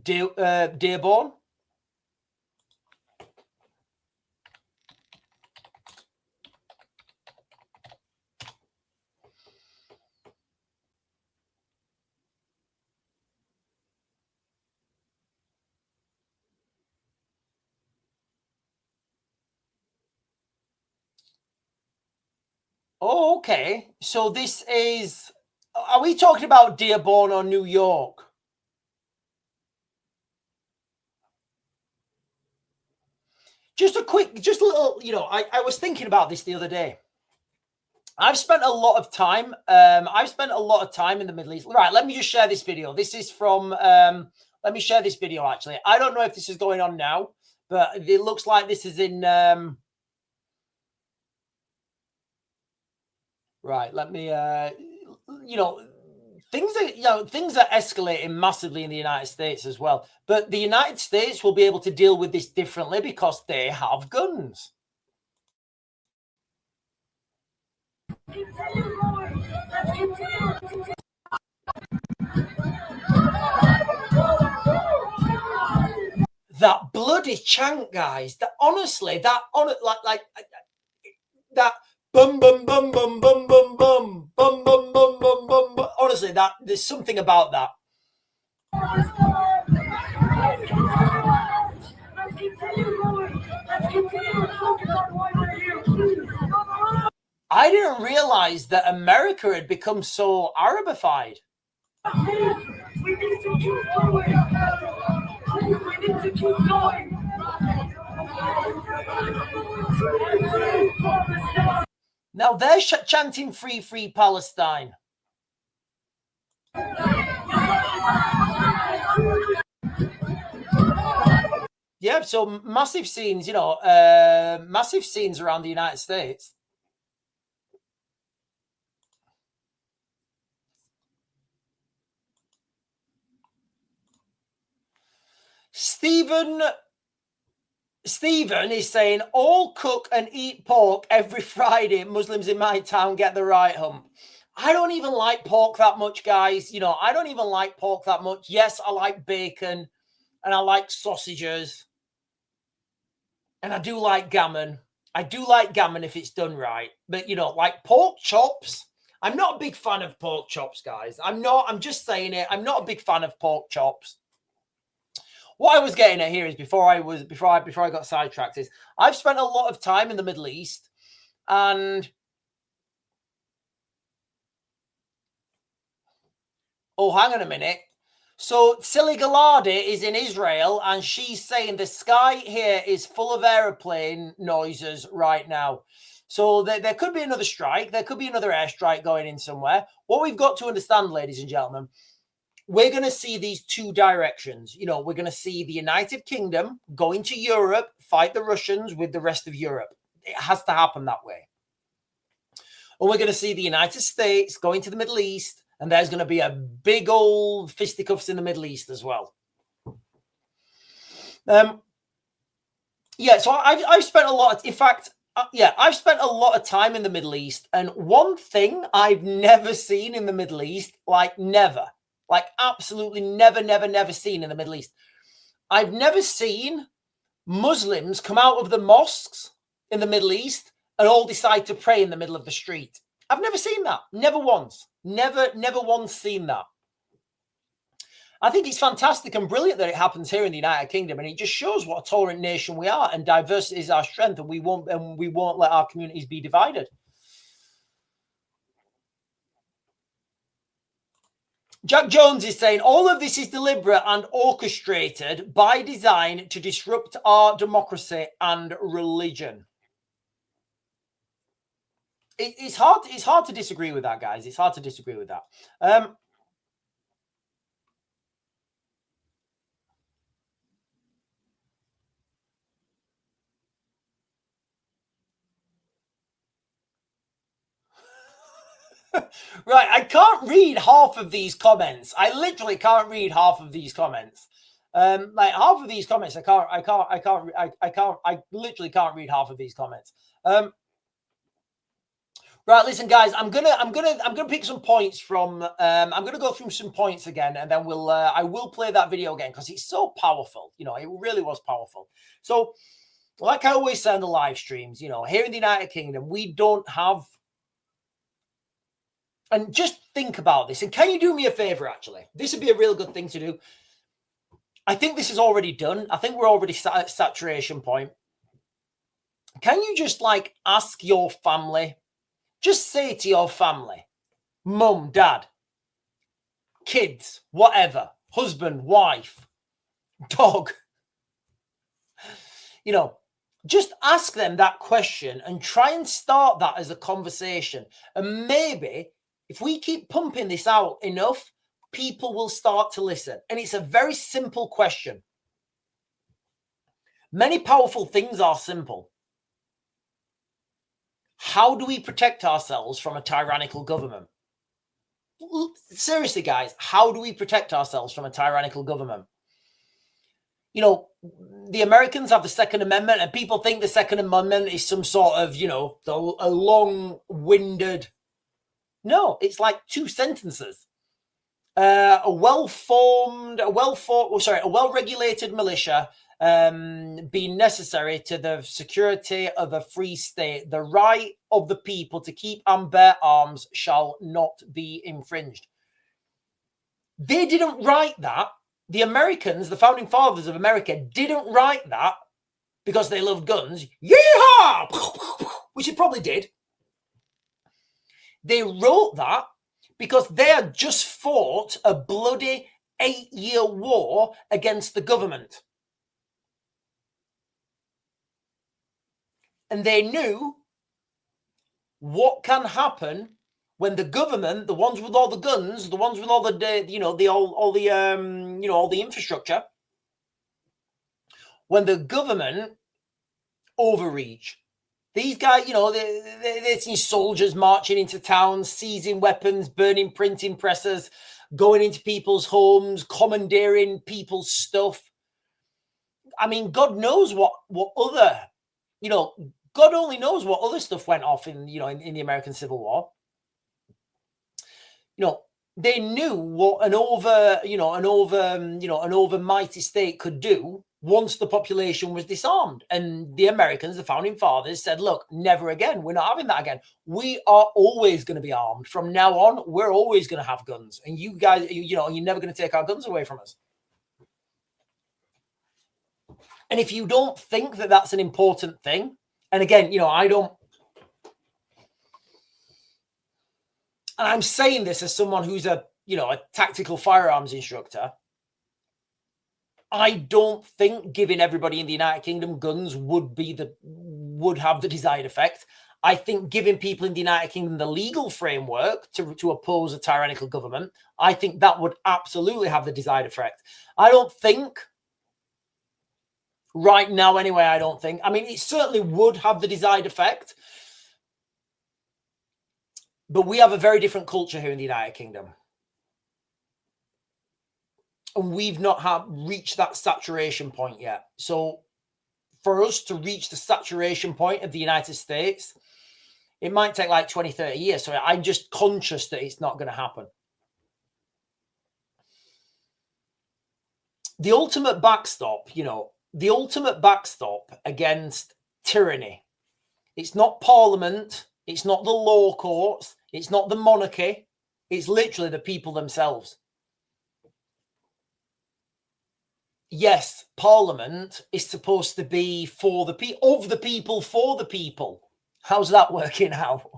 Dearborn? Oh, okay. So this is, are we talking about Dearborn or New York? just a little, I was thinking about this the other day. I've spent a lot of time. In the Middle East. Right, let me just share this video. This is from. Let me share this video. Actually, I don't know if this is going on now, but it looks like this is in. Right, let me. Things are escalating massively in the United States as well. But the United States will be able to deal with this differently because they have guns. That bloody chant, guys. That honestly, that bum bum bum bum bum bum bum bum bum bum bum bum. Honestly, that there's something about that. I didn't realize that America had become so Arabified. We need to keep going. We need to keep going. Now they're chanting "Free, Free Palestine." Yeah, so massive scenes, massive scenes around the United States. Stephen is saying, all cook and eat pork every Friday. Muslims in my town get the right hump. I don't even like pork that much, guys. I don't even like pork that much. Yes, I like bacon and I like sausages. And I do like gammon. I do like gammon if it's done right. But, like pork chops, I'm not a big fan of pork chops, guys. I'm just saying it. I'm not a big fan of pork chops. What I was getting at here is before I got sidetracked is I've spent a lot of time in the Middle East, and hang on a minute. So Silly Galadi is in Israel, and she's saying the sky here is full of aeroplane noises right now. So there could be another strike. There could be another airstrike going in somewhere. What we've got to understand, ladies and gentlemen, we're going to see these two directions. We're going to see the United Kingdom going to Europe, fight the Russians with the rest of Europe. It has to happen that way. Or we're going to see the United States going to the Middle East, and there's going to be a big old fisticuffs in the Middle East as well. Yeah, so I've spent a lot of, in fact, I've spent a lot of time in the Middle East, and one thing I've never seen in the Middle East, absolutely never seen in the Middle East. I've never seen Muslims come out of the mosques in the Middle East and all decide to pray in the middle of the street. I've never seen that. Never once. Never once seen that. I think it's fantastic and brilliant that it happens here in the United Kingdom, and it just shows what a tolerant nation we are, and diversity is our strength, and we won't let our communities be divided. Jack Jones is saying all of this is deliberate and orchestrated by design to disrupt our democracy and religion. It's hard to disagree with that, guys. It's hard to disagree with that. Right, I can't read half of these comments. I literally can't read half of these comments. Half of these comments, I literally can't read half of these comments. Right, listen, guys, I'm gonna pick some points from. I'm gonna go through some points again, and then I will play that video again because it's so powerful. It really was powerful. So, like I always say on the live streams, here in the United Kingdom, we don't have. And just think about this. And can you do me a favor, actually? This would be a real good thing to do. I think this is already done. I think we're already at saturation point. Can you just ask your family? Just say to your family, mum, dad, kids, whatever, husband, wife, dog, Just ask them that question and try and start that as a conversation. And maybe if we keep pumping this out enough, people will start to listen. And it's a very simple question. Many powerful things are simple. How do we protect ourselves from a tyrannical government? Seriously, guys, how do we protect ourselves from a tyrannical government? You know, the Americans have the Second Amendment, and people think the Second Amendment is some sort of, you know, a long-winded. No, it's like 2 sentences. A well-regulated militia being necessary to the security of a free state. The right of the people to keep and bear arms shall not be infringed. They didn't write that. The Americans, the founding fathers of America, didn't write that because they loved guns. Yeehaw! Which they probably did. They wrote that because they had just fought a bloody 8-year war against the government. And they knew what can happen when the government, the ones with all the guns, the ones with all the all the infrastructure, when the government overreach. These guys, you know, they see soldiers marching into towns, seizing weapons, burning printing presses, going into people's homes, commandeering people's stuff. I mean, God knows what other, you know, God only knows what other stuff went off in, you know, in the American Civil War. You know, they knew what an overmighty state could do once the population was disarmed. And the Americans, the founding fathers, said, look, never again. We're not having that again. We are always going to be armed. From now on, we're always going to have guns. And you guys, you know, you're never going to take our guns away from us. And if you don't think that that's an important thing, and again, you know, I don't, and I'm saying this as someone who's a tactical firearms instructor, I don't think giving everybody in the United Kingdom guns would have the desired effect. I think giving people in the United Kingdom the legal framework to oppose a tyrannical government, I think that would absolutely have the desired effect. I don't think right now, anyway, I don't think. I mean, it certainly would have the desired effect. But we have a very different culture here in the United Kingdom. And we've not reached that saturation point yet. So for us to reach the saturation point of the United States, it might take like 20, 30 years. So I'm just conscious that it's not going to happen. The ultimate backstop, you know, the ultimate backstop against tyranny. It's not Parliament. It's not the law courts. It's not the monarchy. It's literally the people themselves. Yes, Parliament is supposed to be for the people, of the people, for the people. How's that working out?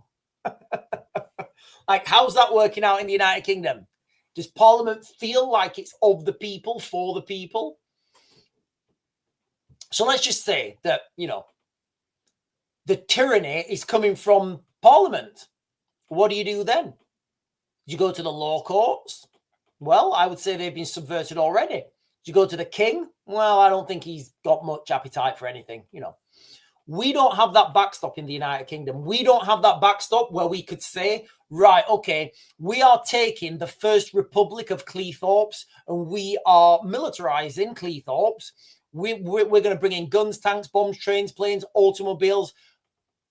Like, how's that working out in the United Kingdom? Does Parliament feel like it's of the people, for the people? So let's just say that, you know, the tyranny is coming from Parliament. What do you do then? Do you go to the law courts? Well, I would say they've been subverted already. Do you go to the king? Well, I don't think he's got much appetite for anything, you know. We don't have that backstop in the United Kingdom. We don't have that backstop where we could say, right, okay, we are taking the first republic of Cleethorpes and we are militarizing Cleethorpes. We're going to bring in guns, tanks, bombs, trains, planes, automobiles.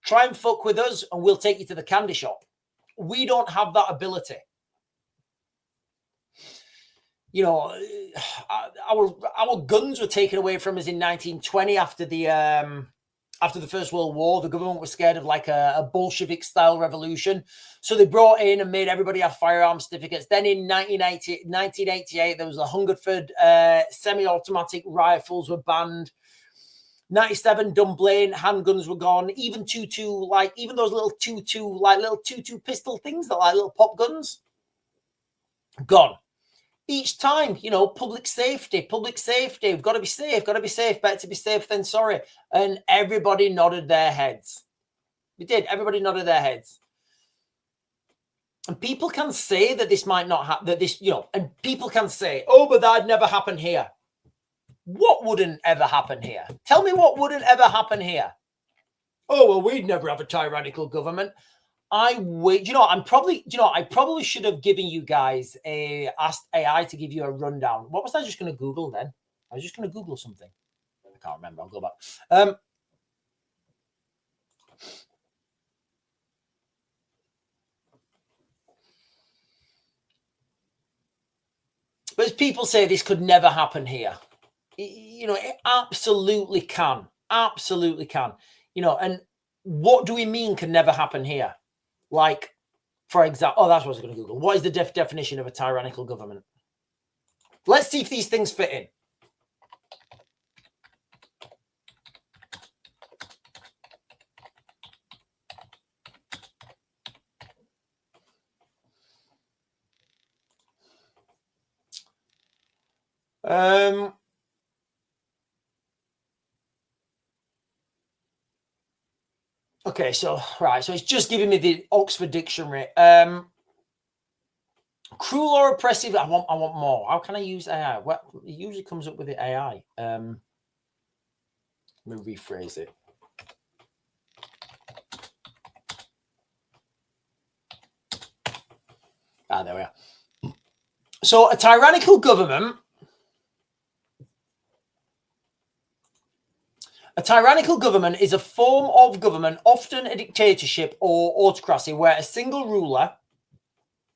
Try and fuck with us and we'll take you to the candy shop. We don't have that ability. You know, our guns were taken away from us in 1920 after the First World War. The government was scared of like a Bolshevik-style revolution. So they brought in and made everybody have firearm certificates. Then in 1988, there was the Hungerford semi-automatic rifles were banned. 97, Dunblane, handguns were gone. Even even those little 2.2 pistol things that like little pop guns, gone. each time, you know, public safety. We've got to be safe, better to be safe than sorry. And everybody nodded their heads. We did. Everybody nodded their heads. And people can say that this might not happen, that this, you know, and people can say, oh, but that'd never happen here. What wouldn't ever happen here? Tell me what wouldn't ever happen here. Oh, well, we'd never have a tyrannical government. I probably should have given you guys asked AI to give you a rundown. What was I just going to Google then? I was just going to Google something. I can't remember. I'll go back. But as people say, this could never happen here. You know, it absolutely can. Absolutely can. You know, and what do we mean can never happen here? Like, for example, that's what I was going to Google. What is the definition of a tyrannical government? Let's see if these things fit in. Okay, so so it's just giving me the Oxford Dictionary. Cruel or oppressive. I want more. How can I use AI? Well, it usually comes up with the AI. Let me rephrase it. There we are. So a tyrannical government. A tyrannical government is a form of government, often a dictatorship or autocracy, where a single ruler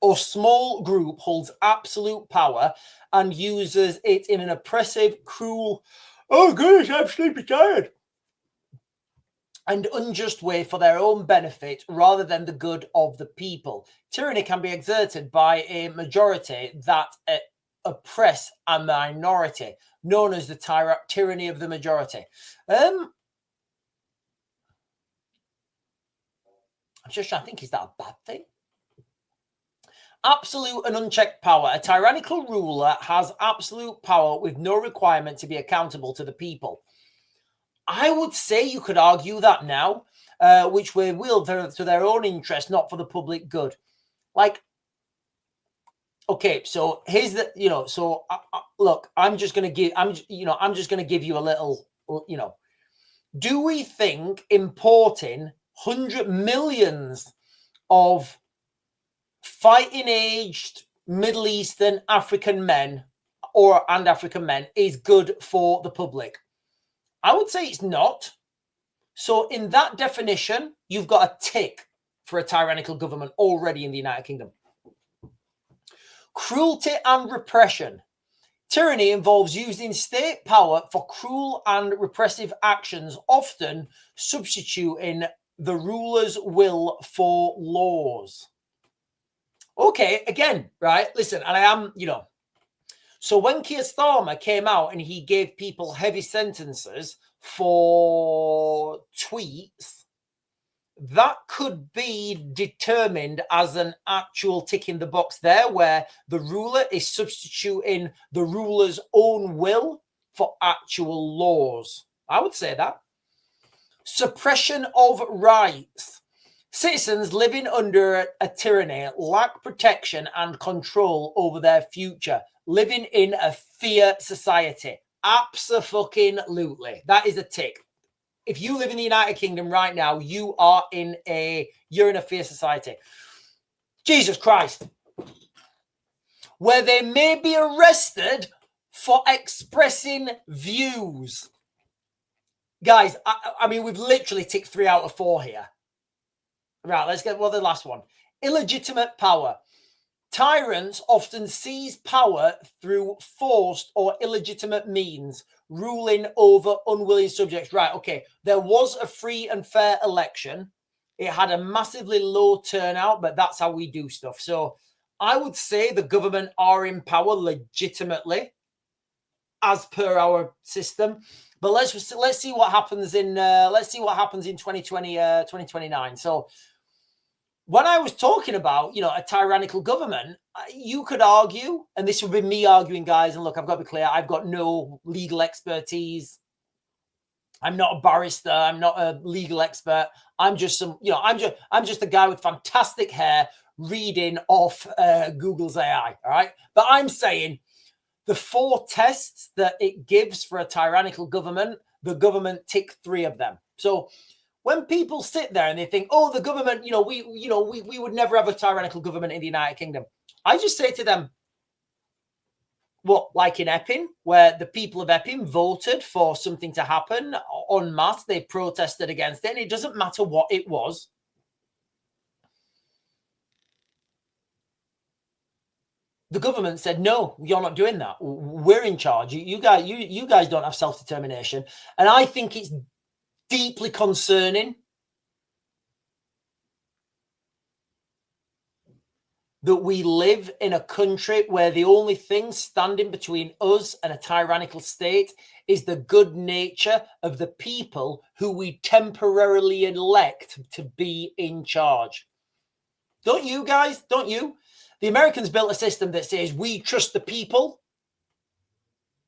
or small group holds absolute power and uses it in an oppressive, cruel, oh gosh, I'm sleepy tired, and unjust way for their own benefit rather than the good of the people. Tyranny can be exerted by a majority that oppress a minority, known as the tyranny of the majority. I'm just trying to think, is that a bad thing? Absolute and unchecked power. A tyrannical ruler has absolute power with no requirement to be accountable to the people. I would say you could argue that now, which they will to their own interest, not for the public good. Like, okay, so here's the, you know, so look, I'm just going to give you a little, you know, do we think importing millions of fighting aged Middle Eastern African men and African men is good for the public? I would say it's not. So in that definition, you've got a tick for a tyrannical government already in the United Kingdom. Cruelty and repression. Tyranny involves using state power for cruel and repressive actions, often substituting the ruler's will for laws. Okay, again, right? Listen, and I am, you know, so when Keir Starmer came out and he gave people heavy sentences for tweets, that could be determined as an actual tick in the box there, where the ruler is substituting the ruler's own will for actual laws. I would say that. Suppression of rights. Citizens living under a tyranny lack protection and control over their future, living in a fear society. Abso-fucking-lutely. That is a tick. If you live in the United Kingdom right now, you're in a fear society. Jesus Christ. Where they may be arrested for expressing views. Guys, I mean, we've literally ticked 3 out of 4 here. Right, let's get the last one. Illegitimate power. Tyrants often seize power through forced or illegitimate means, ruling over unwilling subjects. Right, okay. There was a free and fair election. It had a massively low turnout, but that's how we do stuff. So I would say the government are in power legitimately as per our system. But let's see what happens in 2020, 2029. So when I was talking about, a tyrannical government, you could argue, and this would be me arguing, guys, and look, I've got to be clear, I've got no legal expertise. I'm not a barrister. I'm not a legal expert. I'm just I'm just a guy with fantastic hair reading off Google's AI, all right? But I'm saying the 4 tests that it gives for a tyrannical government, the government ticked 3 of them. So when people sit there and they think, oh, the government, we would never have a tyrannical government in the United Kingdom. I just say to them, what, like in Epping, where the people of Epping voted for something to happen en masse, they protested against it, and it doesn't matter what it was. The government said, no, you're not doing that. We're in charge. You guys don't have self-determination. And I think it's deeply concerning that we live in a country where the only thing standing between us and a tyrannical state is the good nature of the people who we temporarily elect to be in charge. Don't you guys? Don't you? The Americans built a system that says we trust the people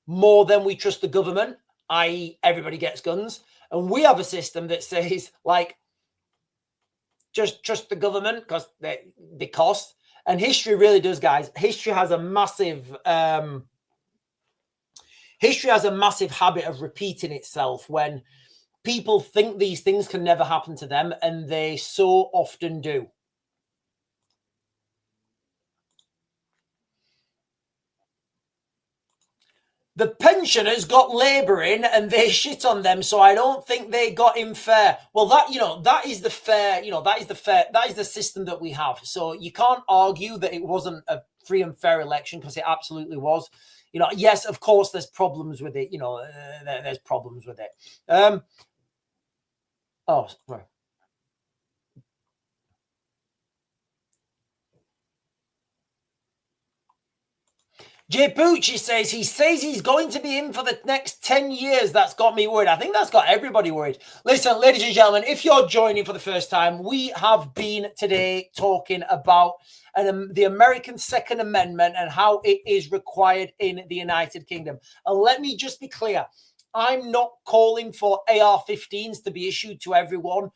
more than we trust the government, i.e. everybody gets guns. And we have a system that says, like, just trust the government because they cost. And history really does, guys. History has a massive habit of repeating itself when people think these things can never happen to them, and they so often do. The pensioners got Labour in and they shit on them, so I don't think they got him fair. Well, that is the fair, that is the system that we have. So you can't argue that it wasn't a free and fair election, because it absolutely was. Yes, of course, there's problems with it. There's problems with it. Oh, sorry. Jay Pucci says he's going to be in for the next 10 years. That's got me worried. I think that's got everybody worried. Listen, ladies and gentlemen, if you're joining for the first time, we have been today talking about the American Second Amendment and how it is required in the United Kingdom. And let me just be clear. I'm not calling for AR-15s to be issued to everyone.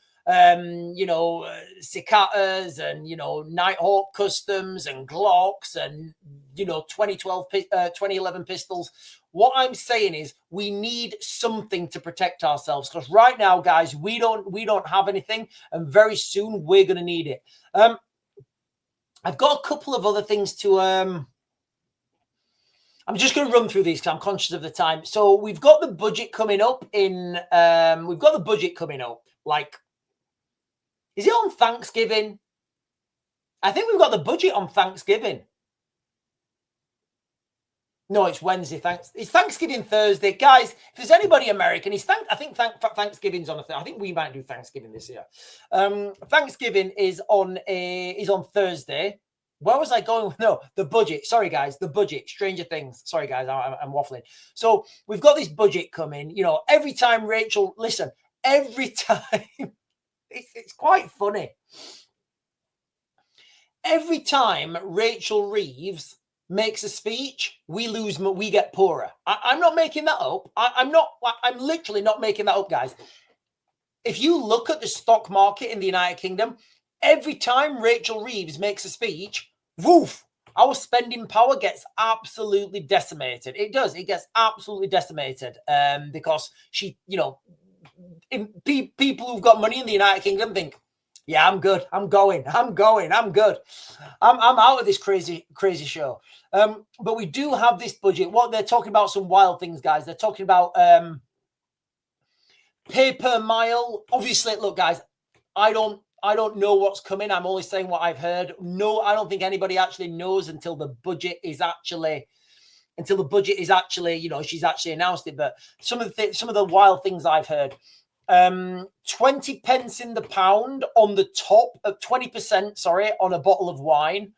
Cicatas and, Nighthawk Customs and Glocks and, 2011 pistols. What I'm saying is we need something to protect ourselves, because right now, guys, we don't have anything, and very soon we're going to need it. I've got a couple of other things to, I'm just going to run through these because I'm conscious of the time. So we've got the budget coming up like, is it on Thanksgiving? I think we've got the budget on Thanksgiving. No, it's Wednesday. It's Thanksgiving Thursday, guys. If there's anybody American, I think Thanksgiving's on I think we might do Thanksgiving this year. Thanksgiving is on Thursday. Where was I going? No, the budget. Sorry, guys, the budget. Stranger Things. Sorry, guys, I'm waffling. So we've got this budget coming. Every time Rachel, listen, every time. It's quite funny. Every time Rachel Reeves makes a speech, we get poorer. I'm not making that up. I'm literally not making that up, guys. If you look at the stock market in the United Kingdom, every time Rachel Reeves makes a speech, woof, our spending power gets absolutely decimated. It does. It gets absolutely decimated because she, people who've got money in the United Kingdom think, yeah, I'm good. I'm good. I'm out of this crazy show. But we do have this budget. What they're talking about, some wild things, guys. They're talking about pay per mile. Obviously, look, guys, I don't know what's coming. I'm only saying what I've heard. No, I don't think anybody actually knows until the budget is actually, she's actually announced it. But some of the wild things I've heard. 20 pence in the pound on the top of 20%, sorry, on a bottle of wine.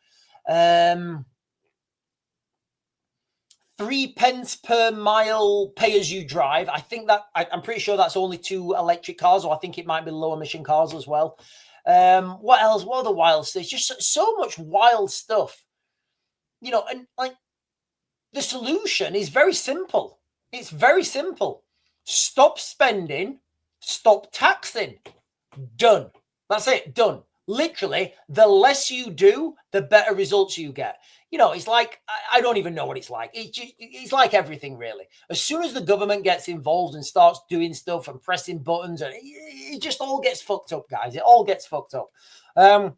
3 pence per mile pay as you drive. I think that I'm pretty sure that's only 2 electric cars, or I think it might be low emission cars as well. What else? What other wild stuff? It's just so much wild stuff. You know, and like the solution is very simple. It's very simple. Stop spending, stop taxing. Done. That's it. Done. Literally, the less you do, the better results you get. You know, it's like, I don't even know what it's like. It's like everything, really. As soon as the government gets involved and starts doing stuff and pressing buttons, and it just all gets fucked up, guys. It all gets fucked up. I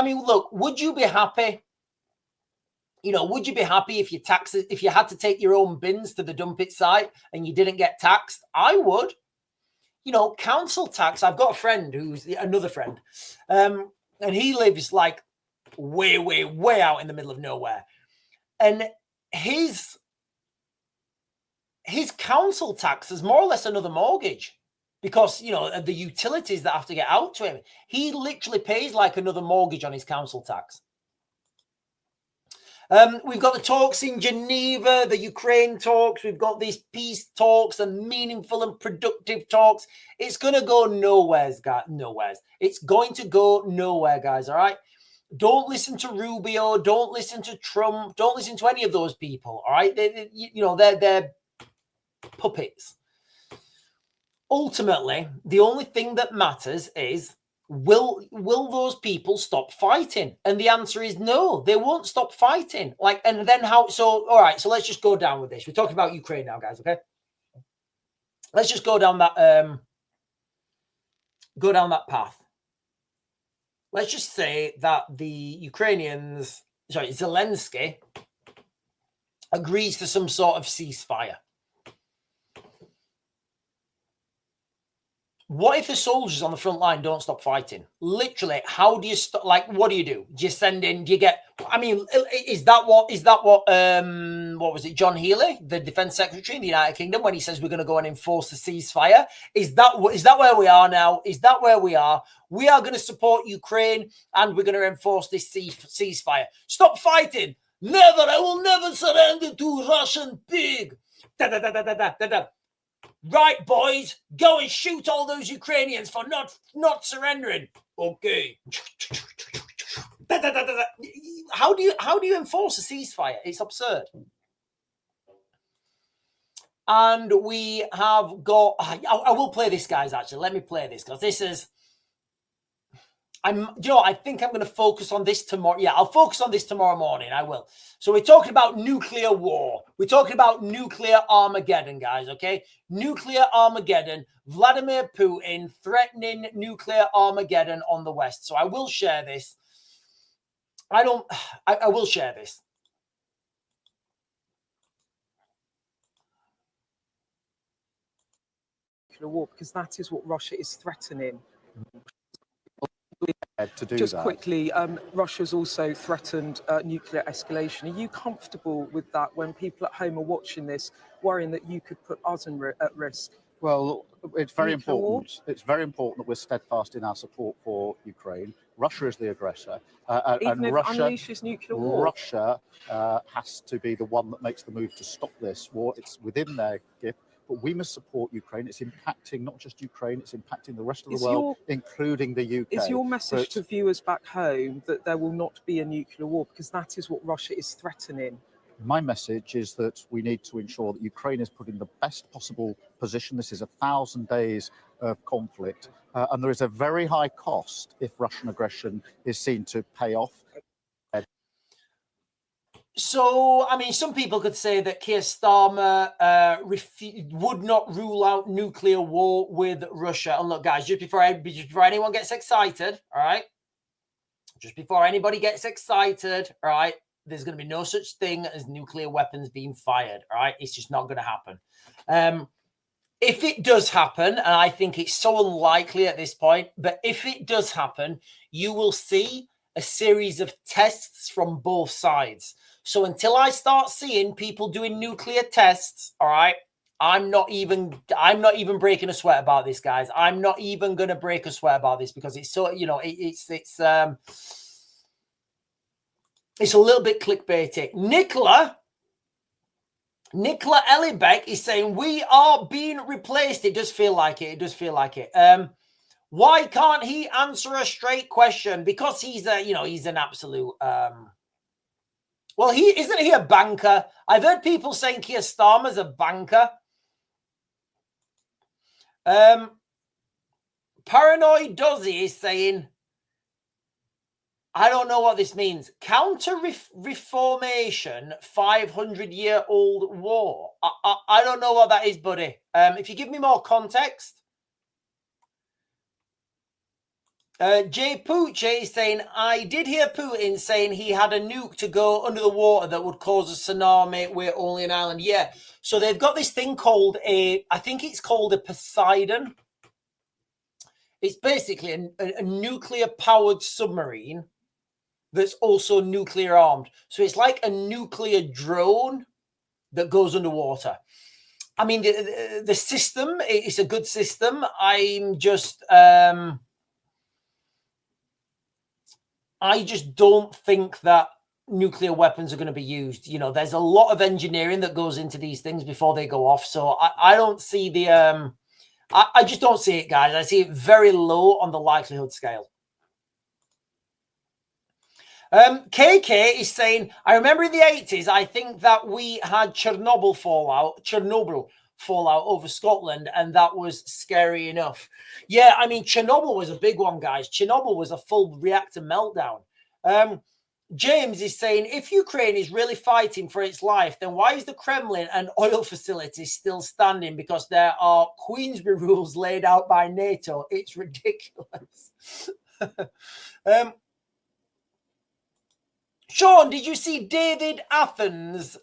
mean, look, would you be happy? You know, would you be happy if you had to take your own bins to the dump it site and you didn't get taxed? I would. You know, council tax. I've got a friend who's another friend, and he lives like way, way, way out in the middle of nowhere. And his council tax is more or less another mortgage because, you know, the utilities that have to get out to him. He literally pays like another mortgage on his council tax. We've got the talks in Geneva, the Ukraine talks. We've got these peace talks and meaningful and productive talks. It's going to go nowheres, guys. Nowheres. It's going to go nowhere, guys. All right. Don't listen to Rubio. Don't listen to Trump. Don't listen to any of those people. All right. They're puppets. Ultimately, the only thing that matters is, will those people stop fighting? And the answer is no, they won't stop fighting. Like, and then how? So, all right, so let's just go down with this. We're talking about Ukraine now, guys. Okay, let's just go down that path. Let's just say that the Zelensky agrees to some sort of ceasefire. What if the soldiers on the front line don't stop fighting? Literally, how do you stop? Like, what do you do? Do you send in? Do you get? I mean, is that what was it? John Healey, the Defense Secretary in the United Kingdom, when he says we're going to go and enforce the ceasefire? Is that where we are now? Is that where we are? We are going to support Ukraine and we're going to enforce this ceasefire. Stop fighting! Never! I will never surrender to Russian pig. Da, da, da, da, da, da, da. Right, boys, go and shoot all those Ukrainians for not surrendering. Okay. How do you enforce a ceasefire? It's absurd. And we have got. I will play this, guys. Actually, let me play this because this is. I think I'm going to focus on this tomorrow. Yeah, I'll focus on this tomorrow morning. I will. So we're talking about nuclear war. We're talking about nuclear Armageddon, guys, okay? Nuclear Armageddon. Vladimir Putin threatening nuclear Armageddon on the West. So I will share this. I will share this. Nuclear war, because that is what Russia is threatening. To do Just that. quickly, Russia's also threatened nuclear escalation. Are you comfortable with that when people at home are watching this, worrying that you could put us at risk? Well, it's very Nuclear war? important. It's very important that we're steadfast in our support for Ukraine. Russia is the aggressor, Even and if Russia it unleashes nuclear war? Russia has to be the one that makes the move to stop this war. It's within their gift. But we must support Ukraine. It's impacting not just Ukraine, it's impacting the rest of the world, including the UK. Is your message to viewers back home that there will not be a nuclear war? Because that is what Russia is threatening. My message is that we need to ensure that Ukraine is put in the best possible position. This is 1,000 days of conflict, and there is a very high cost if Russian aggression is seen to pay off. So, I mean, some people could say that Keir Starmer would not rule out nuclear war with Russia. And look, guys, just before anyone gets excited, all right? Just before anybody gets excited, all right? There's going to be no such thing as nuclear weapons being fired, all right? It's just not going to happen. If it does happen, and I think it's so unlikely at this point, but if it does happen, you will see a series of tests from both sides. So until I start seeing people doing nuclear tests, all right, I'm not even breaking a sweat about this, guys. I'm not even going to break a sweat about this because it's so, you know, it's a little bit clickbaity. Nicola Ellibeck is saying we are being replaced. It does feel like it. Why can't he answer a straight question? Because he's a, he's an absolute. Well, isn't he a banker? I've heard people saying Keir Starmer's a banker. Paranoid Dozzy is saying, I don't know what this means. Counter-reformation, 500-year-old war. I don't know what that is, buddy. If you give me more context. Jay Pooche is saying, I did hear Putin saying he had a nuke to go under the water that would cause a tsunami. We're only an island. Yeah. So they've got this thing called I think it's called a Poseidon. It's basically a nuclear-powered submarine that's also nuclear armed. So it's like a nuclear drone that goes underwater. I mean, the system, it's a good system. I'm just... I just don't think that nuclear weapons are going to be used. There's a lot of engineering that goes into these things before they go off. So I don't see the... I just don't see it, guys. I see it very low on the likelihood scale. KK is saying, I remember in the 80s, I think that we had Chernobyl fallout over Scotland, and that was scary enough. Yeah, I mean, Chernobyl was a big one, guys. Chernobyl was a full reactor meltdown. James is saying, if Ukraine is really fighting for its life, then why is the Kremlin and oil facilities still standing? Because there are Queensberry rules laid out by NATO. It's ridiculous. Sean, did you see David Athens?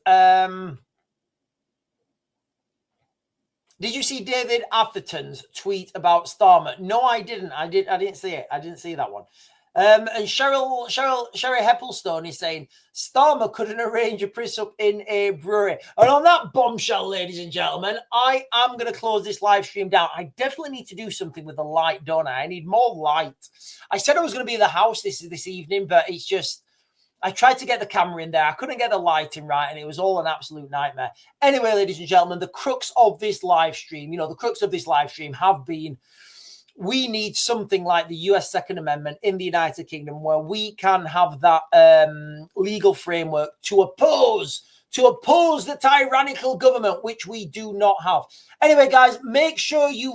Did you see David Atherton's tweet about Starmer? No, I didn't. I didn't see it. I didn't see that one. And Sherry Heppelstone is saying Starmer couldn't arrange a press up in a brewery. And on that bombshell, ladies and gentlemen, I am going to close this live stream down. I definitely need to do something with the light, don't I? I need more light. I said I was going to be in the house this evening, but it's just I tried to get the camera in there. I couldn't get the lighting right, and it was all an absolute nightmare. Anyway, ladies and gentlemen, the crux of this live stream, have been we need something like the US Second Amendment in the United Kingdom where we can have that legal framework to oppose the tyrannical government, which we do not have. Anyway, guys, make sure you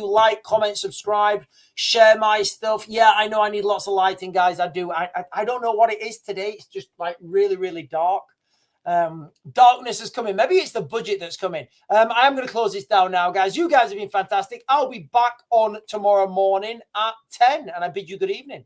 like, comment, subscribe, share my stuff. Yeah, I know I need lots of lighting, guys. I do. I don't know what it is today. It's just like really, really dark. Darkness is coming. Maybe it's the budget that's coming. I'm going to close this down now, guys. You guys have been fantastic. I'll be back on tomorrow morning at 10, and I bid you good evening.